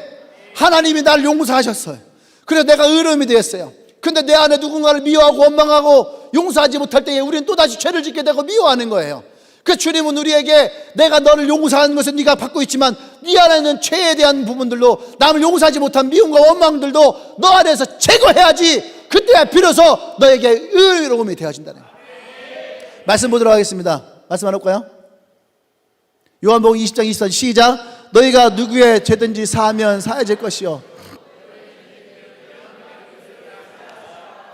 S1: 하나님이 나를 용서하셨어요. 그래서 내가 의로움이 되었어요. 근데 내 안에 누군가를 미워하고 원망하고 용서하지 못할 때에 우리는 또다시 죄를 짓게 되고 미워하는 거예요. 그래서 주님은 우리에게 내가 너를 용서하는 것은 네가 받고 있지만 네 안에 있는 죄에 대한 부분들로 남을 용서하지 못한 미움과 원망들도 너 안에서 제거해야지 그때야 비로소 너에게 의로움이 되어진다는 거예요. 말씀 보도록 하겠습니다. 말씀 안 할까요? 요한복음 20장 24절 시작. 너희가 누구의 죄든지 사하면 사해질 것이요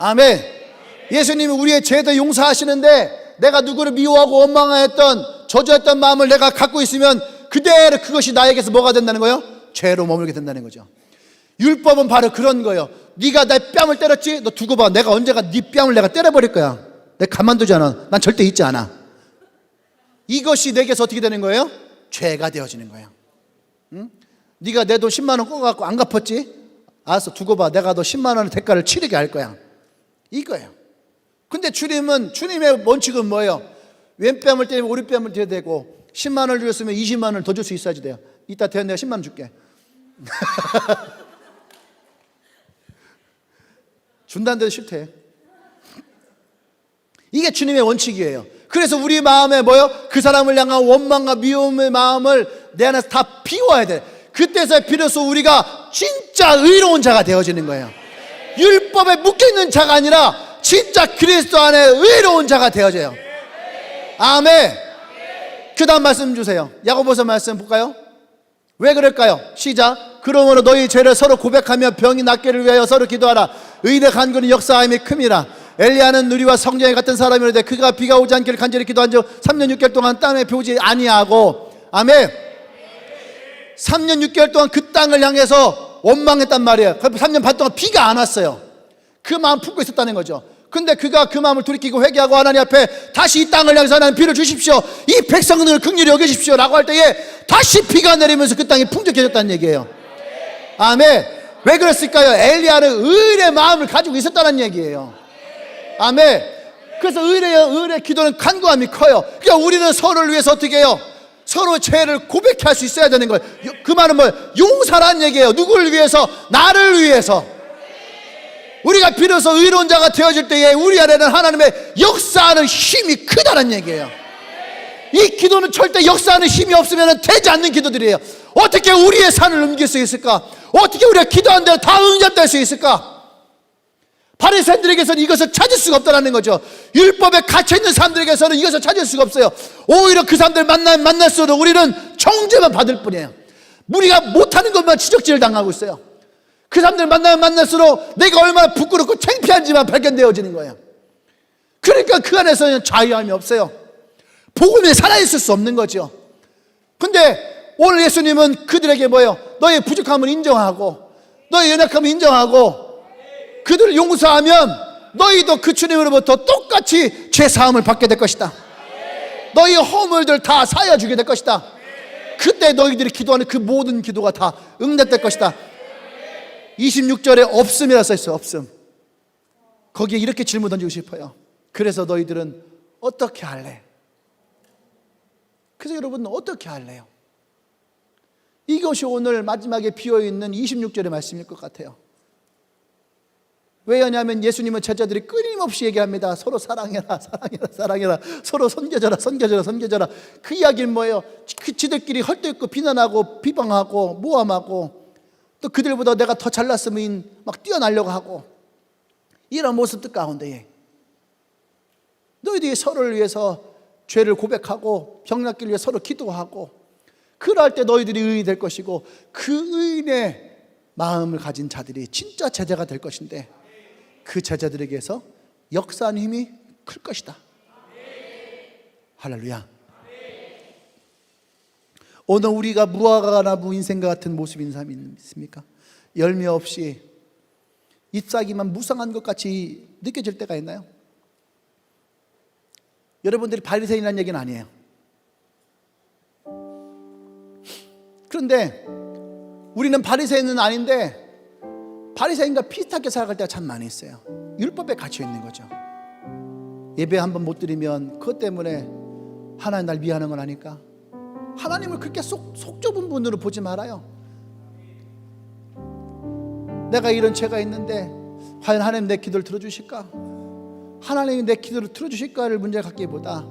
S1: 아멘. 예수님이 우리의 죄도 용서하시는데 내가 누구를 미워하고 원망했던 저주했던 마음을 내가 갖고 있으면 그대로 그것이 나에게서 뭐가 된다는 거예요? 죄로 머물게 된다는 거죠. 율법은 바로 그런 거예요. 네가 내 뺨을 때렸지? 너 두고 봐. 내가 언제가 네 뺨을 내가 때려버릴 거야. 내가 가만두지 않아. 난 절대 잊지 않아. 이것이 내게서 어떻게 되는 거예요? 죄가 되어지는 거예요. 응? 네가 내 돈 10만 원 꿔갖고 안 갚았지? 알았어, 두고 봐. 내가 너 10만 원의 대가를 치르게 할 거야. 이거예요. 근데 주님의 원칙은 뭐예요? 왼뺨을 때리면 오른뺨을 때려야 되고 10만 원을 줬으면 20만 원을 더 줄 수 있어야지 돼요. 이따 대현 내가 10만 원 줄게. 준다는 데도 싫대. 이게 주님의 원칙이에요. 그래서 우리 마음에 뭐요? 그 사람을 향한 원망과 미움의 마음을 내 안에서 다 비워야 돼. 그때서 비로소 우리가 진짜 의로운 자가 되어지는 거예요. 율법에 묶여있는 자가 아니라 진짜 그리스도 안에 의로운 자가 되어져요. 아멘. 그 다음 말씀 주세요. 야고보서 말씀 볼까요? 왜 그럴까요? 시작. 그러므로 너희 죄를 서로 고백하며 병이 낫기를 위하여 서로 기도하라. 의인의 간구는 역사함이 큼이라. 엘리야는 누리와 성령이 같은 사람이로되 그가 비가 오지 않기를 간절히 기도한 즉 3년 6개월 동안 땀에 배우지 아니하고. 아멘. 3년 6개월 동안 그 땅을 향해서 원망했단 말이에요. 3년 반 동안 비가 안 왔어요. 그 마음 품고 있었다는 거죠. 근데 그가 그 마음을 돌이키고 회개하고 하나님 앞에 다시 이 땅을 향해서 하나님 비를 주십시오, 이 백성들을 긍휼히 여기십시오 라고 할 때에 다시 비가 내리면서 그 땅이 풍족해졌다는 얘기예요. 아멘. 왜 그랬을까요? 엘리야는 의인의 마음을 가지고 있었다는 얘기예요. 아멘. 그래서 의인의 기도는 간구함이 커요. 그러니까 우리는 서로를 위해서 어떻게 해요? 서로 죄를 고백할 수 있어야 되는 거예요. 그 말은 뭐예요? 용서라는 얘기예요. 누구를 위해서? 나를 위해서. 우리가 비로소 의로운 자가 되어질 때에 우리 안에는 하나님의 역사하는 힘이 크다는 얘기예요. 이 기도는 절대 역사하는 힘이 없으면 되지 않는 기도들이에요. 어떻게 우리의 산을 넘길 수 있을까? 어떻게 우리가 기도한 대로 다 응답될 수 있을까? 바리새인들에게서는 이것을 찾을 수가 없다는 거죠. 율법에 갇혀있는 사람들에게서는 이것을 찾을 수가 없어요. 오히려 그 사람들 만날수록 우리는 정죄만 받을 뿐이에요. 우리가 못하는 것만 지적질을 당하고 있어요. 그 사람들 만날수록 내가 얼마나 부끄럽고 창피한지만 발견되어지는 거예요. 그러니까 그 안에서는 자유함이 없어요. 복음에 살아있을 수 없는 거죠. 근데 오늘 예수님은 그들에게 뭐예요? 너의 부족함을 인정하고 너의 연약함을 인정하고 그들을 용서하면 너희도 그 주님으로부터 똑같이 죄사함을 받게 될 것이다. 너희 허물들 다 사여주게 될 것이다. 그때 너희들이 기도하는 그 모든 기도가 다 응답될 것이다. 26절에 없음이라 써있어요. 없음. 거기에 이렇게 질문 던지고 싶어요. 그래서 너희들은 어떻게 할래? 그래서 여러분 어떻게 할래요? 이것이 오늘 마지막에 비어있는 26절의 말씀일 것 같아요. 왜냐하면 예수님은 제자들이 끊임없이 얘기합니다. 서로 사랑해라, 사랑해라, 사랑해라. 서로 섬겨져라, 섬겨져라, 섬겨져라. 그 이야기는 뭐예요? 그 지들끼리 헐떡있고 비난하고 비방하고 모함하고 또 그들보다 내가 더 잘났으면 막 뛰어나려고 하고 이런 모습들 가운데에 너희들이 서로를 위해서 죄를 고백하고 병 낫기를 위해 서로 기도하고 그럴 때 너희들이 의인이 될 것이고 그 의인의 마음을 가진 자들이 진짜 제자가 될 것인데 그 제자들에게서 역사하는 힘이 클 것이다. 할렐루야. 오늘 우리가 무화과나무 인생과 같은 모습인 사람이 있습니까? 열매 없이 잎사귀만 무성한 것 같이 느껴질 때가 있나요? 여러분들이 바리새인이라는 얘기는 아니에요. 그런데 우리는 바리새인은 아닌데 바리새인과 비슷하게 살아갈 때가 참 많이 있어요. 율법에 갇혀 있는 거죠. 예배 한번 못 드리면 그것 때문에 하나님 날 미워하는 건 아닐까? 하나님을 그렇게 속 좁은 분으로 보지 말아요. 내가 이런 죄가 있는데 과연 하나님 내 기도를 들어주실까? 하나님이 내 기도를 들어주실까를 문제 갖기보다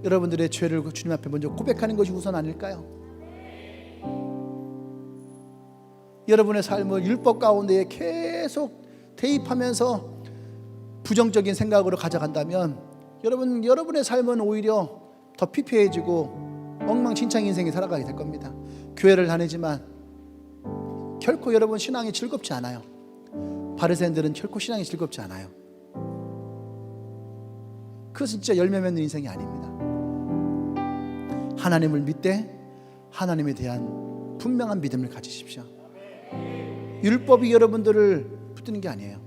S1: 여러분들의 죄를 주님 앞에 먼저 고백하는 것이 우선 아닐까요? 여러분의 삶을 율법 가운데에 계속 대입하면서 부정적인 생각으로 가져간다면 여러분의 삶은 오히려 더 피폐해지고 엉망진창 인생이 살아가게 될 겁니다. 교회를 다니지만 결코 여러분 신앙이 즐겁지 않아요. 바리새인들은 결코 신앙이 즐겁지 않아요. 그것은 진짜 열매 맺는 인생이 아닙니다. 하나님을 믿되 하나님에 대한 분명한 믿음을 가지십시오. 율법이 여러분들을 붙드는 게 아니에요.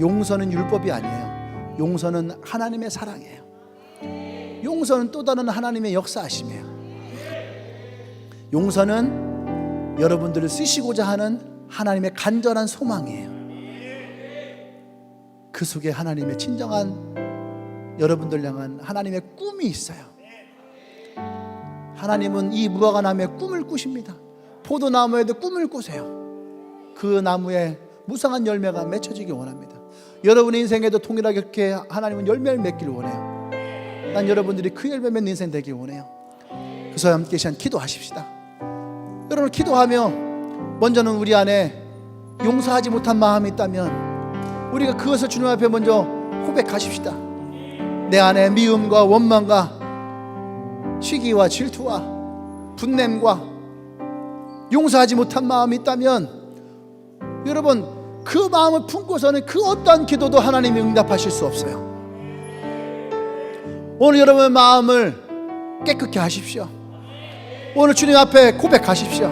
S1: 용서는 율법이 아니에요. 용서는 하나님의 사랑이에요. 용서는 또 다른 하나님의 역사하심이에요. 용서는 여러분들을 쓰시고자 하는 하나님의 간절한 소망이에요. 그 속에 하나님의 진정한 여러분들 향한 하나님의 꿈이 있어요. 하나님은 이 무화과나무에 꿈을 꾸십니다. 포도나무에도 꿈을 꾸세요. 그 나무에 무성한 열매가 맺혀지기 원합니다. 여러분의 인생에도 동일하게 그렇게 하나님은 열매를 맺기를 원해요. 난 여러분들이 그 열매 맺는 인생 되길 원해요. 그래서 함께 시간 기도하십시다. 여러분 기도하며 먼저는 우리 안에 용서하지 못한 마음이 있다면 우리가 그것을 주님 앞에 먼저 고백하십시다. 내 안에 미움과 원망과 시기와 질투와 분냄과 용서하지 못한 마음이 있다면 여러분 그 마음을 품고서는 그 어떠한 기도도 하나님이 응답하실 수 없어요. 오늘 여러분의 마음을 깨끗게 하십시오. 오늘 주님 앞에 고백하십시오.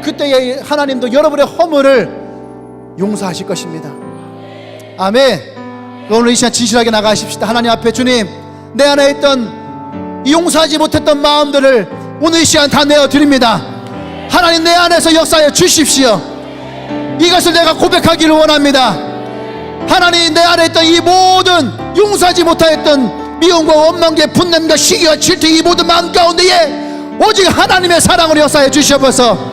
S1: 그때에 하나님도 여러분의 허물을 용서하실 것입니다. 아멘. 오늘 이 시간 진실하게 나가십시다. 하나님 앞에 주님, 내 안에 있던 이 용서하지 못했던 마음들을 오늘 이 시간 다 내어드립니다. 하나님 내 안에서 역사해 주십시오. 이것을 내가 고백하기를 원합니다. 하나님 내 안에 있던 이 모든 용서하지 못하였던 미움과 원망과 분냄과 시기와 질투 이 모든 마음 가운데에 오직 하나님의 사랑으로 역사해 주셔서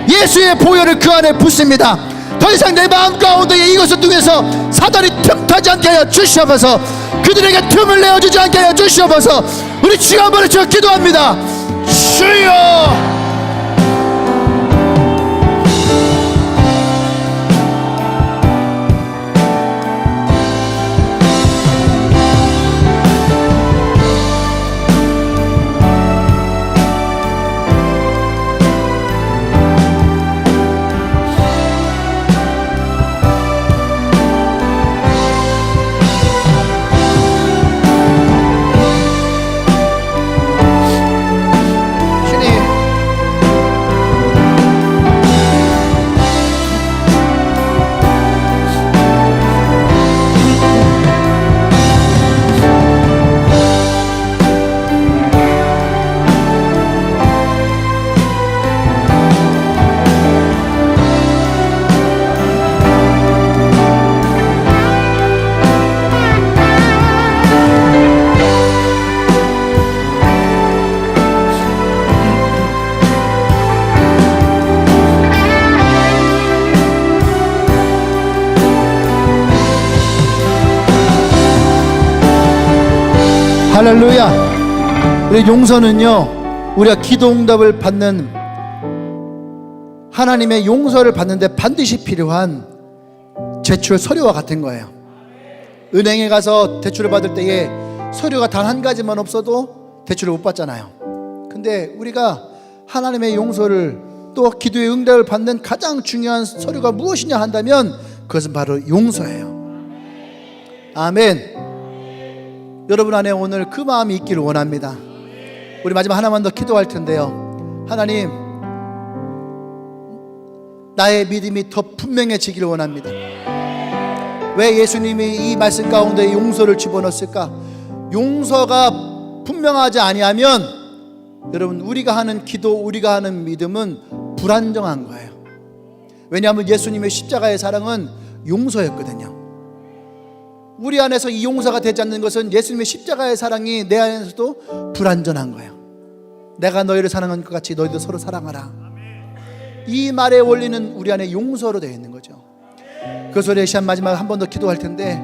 S1: 예수의 보혈을 그 안에 붓습니다. 더 이상 내 마음 가운데에 이것을 통해서 사단이 틈타지 않게 하여 주시옵소서. 그들에게 틈을 내어주지 않게 하여 주시옵소서. 우리 주여 한번 외쳐 기도합니다. 주여. 할렐루야. 우리 용서는요, 우리가 기도 응답을 받는 하나님의 용서를 받는데 반드시 필요한 제출 서류와 같은 거예요. 은행에 가서 대출을 받을 때에 서류가 단 한 가지만 없어도 대출을 못 받잖아요. 근데 우리가 하나님의 용서를 또 기도의 응답을 받는 가장 중요한 서류가 무엇이냐 한다면 그것은 바로 용서예요. 아멘. 여러분 안에 오늘 그 마음이 있기를 원합니다. 우리 마지막 하나만 더 기도할 텐데요. 하나님, 나의 믿음이 더 분명해지기를 원합니다. 왜 예수님이 이 말씀 가운데 용서를 집어넣었을까? 용서가 분명하지 아니하면 여러분 우리가 하는 기도, 우리가 하는 믿음은 불안정한 거예요. 왜냐하면 예수님의 십자가의 사랑은 용서였거든요. 우리 안에서 이 용서가 되지 않는 것은 예수님의 십자가의 사랑이 내 안에서도 불완전한 거예요. 내가 너희를 사랑한 것 같이 너희도 서로 사랑하라. 이 말의 원리는 우리 안에 용서로 되어 있는 거죠. 그 소리에 시간 마지막 한 번 더 기도할 텐데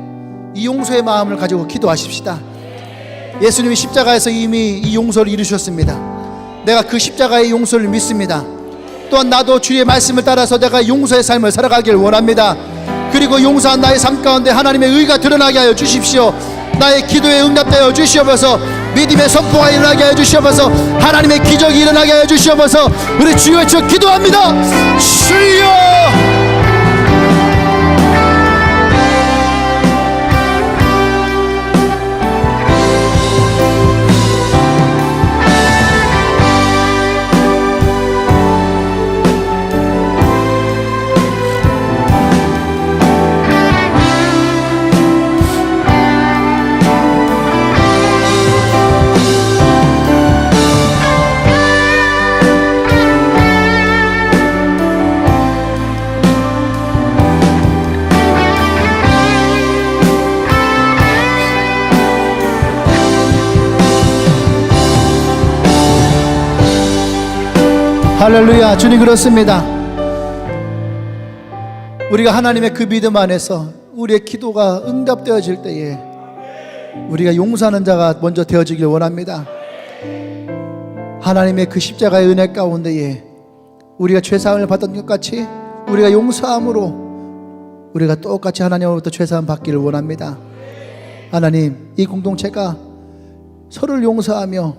S1: 이 용서의 마음을 가지고 기도하십시다. 예수님이 십자가에서 이미 이 용서를 이루셨습니다. 내가 그 십자가의 용서를 믿습니다. 또한 나도 주의 말씀을 따라서 내가 용서의 삶을 살아가길 원합니다. 그리고 용서한 나의 삶 가운데 하나님의 의가 드러나게 하여 주십시오. 나의 기도에 응답되어 주시옵소서. 믿음의 선포가 일어나게 하여 주시옵소서. 하나님의 기적이 일어나게 하여 주시옵소서. 우리 주여 외쳐 기도합니다. 주여. 할렐루야. 주님, 그렇습니다. 우리가 하나님의 그 믿음 안에서 우리의 기도가 응답되어질 때에 우리가 용서하는 자가 먼저 되어지길 원합니다. 하나님의 그 십자가의 은혜 가운데에 우리가 죄사함을 받던 것 같이 우리가 용서함으로 우리가 똑같이 하나님으로부터 죄사함 받기를 원합니다. 하나님, 이 공동체가 서로를 용서하며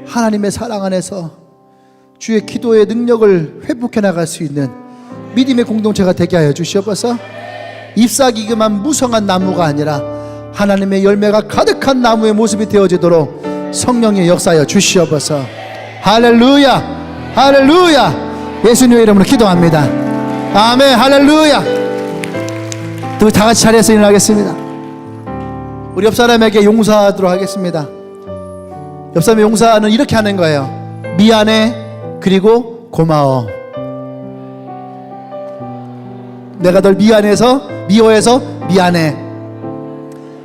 S1: 하나님의 사랑 안에서 주의 기도의 능력을 회복해 나갈 수 있는 믿음의 공동체가 되게 하여 주시옵소서. 잎사귀기만 무성한 나무가 아니라 하나님의 열매가 가득한 나무의 모습이 되어지도록 성령의 역사하여 주시옵소서. 할렐루야, 할렐루야. 예수님의 이름으로 기도합니다. 아멘. 할렐루야. 또 다 같이 자리에서 일어나겠습니다. 우리 옆 사람에게 용서하도록 하겠습니다. 옆 사람의 용서는 이렇게 하는 거예요. 미안해, 그리고 고마워. 내가 널 미워해서 미안해.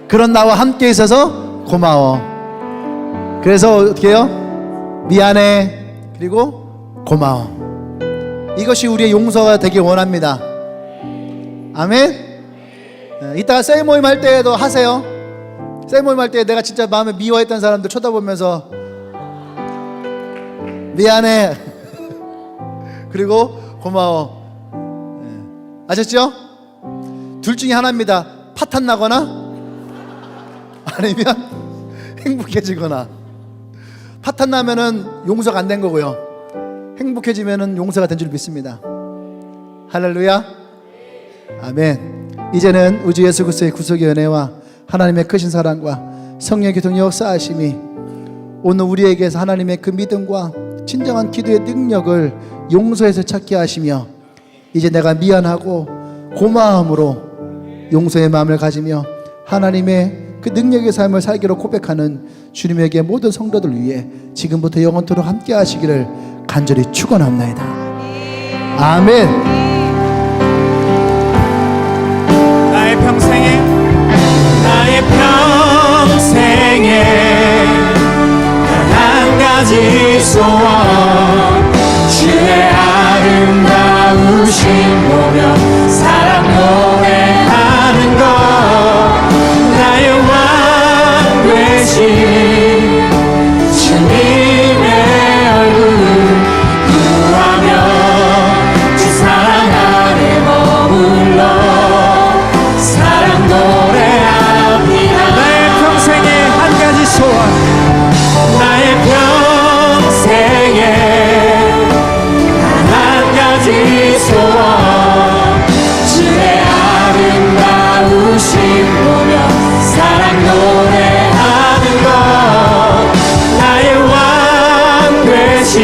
S1: 그런 나와 함께 있어서 고마워. 그래서 어떻게 해요? 미안해, 그리고 고마워. 이것이 우리의 용서가 되길 원합니다. 아멘. 이따가 셀 모임 할 때에도 하세요. 셀 모임 할 때 내가 진짜 마음에 미워했던 사람들 쳐다보면서 미안해 그리고 고마워. 아셨죠? 둘 중에 하나입니다. 파탄 나거나 아니면 행복해지거나. 파탄 나면은 용서가 안 된 거고요, 행복해지면은 용서가 된 줄 믿습니다. 할렐루야. 아멘. 이제는 우주 예수 그리스도의 구속의 은혜와 하나님의 크신 사랑과 성령의 교통 역사하심이 오늘 우리에게서 하나님의 그 믿음과 진정한 기도의 능력을 용서해서 찾게 하시며, 이제 내가 미안하고 고마움으로 용서의 마음을 가지며 하나님의 그 능력의 삶을 살기로 고백하는 주님에게 모든 성도들 위해 지금부터 영원토록 함께 하시기를 간절히 축원합니다. 아멘.
S2: 나의 평생에 단 한 가지 소원, 주의 아름다우신 보며 사랑 노래하는 것, 나의 왕 되신 주님의 얼굴 구하며 주 사랑 안에 머물러 사랑 노래합니다. 나의 평생에 한 가지 소원, 나의 평생에 한 가지 소원, 주의 아름다우신 보며 사랑 노래하는 것, 나의 왕 되신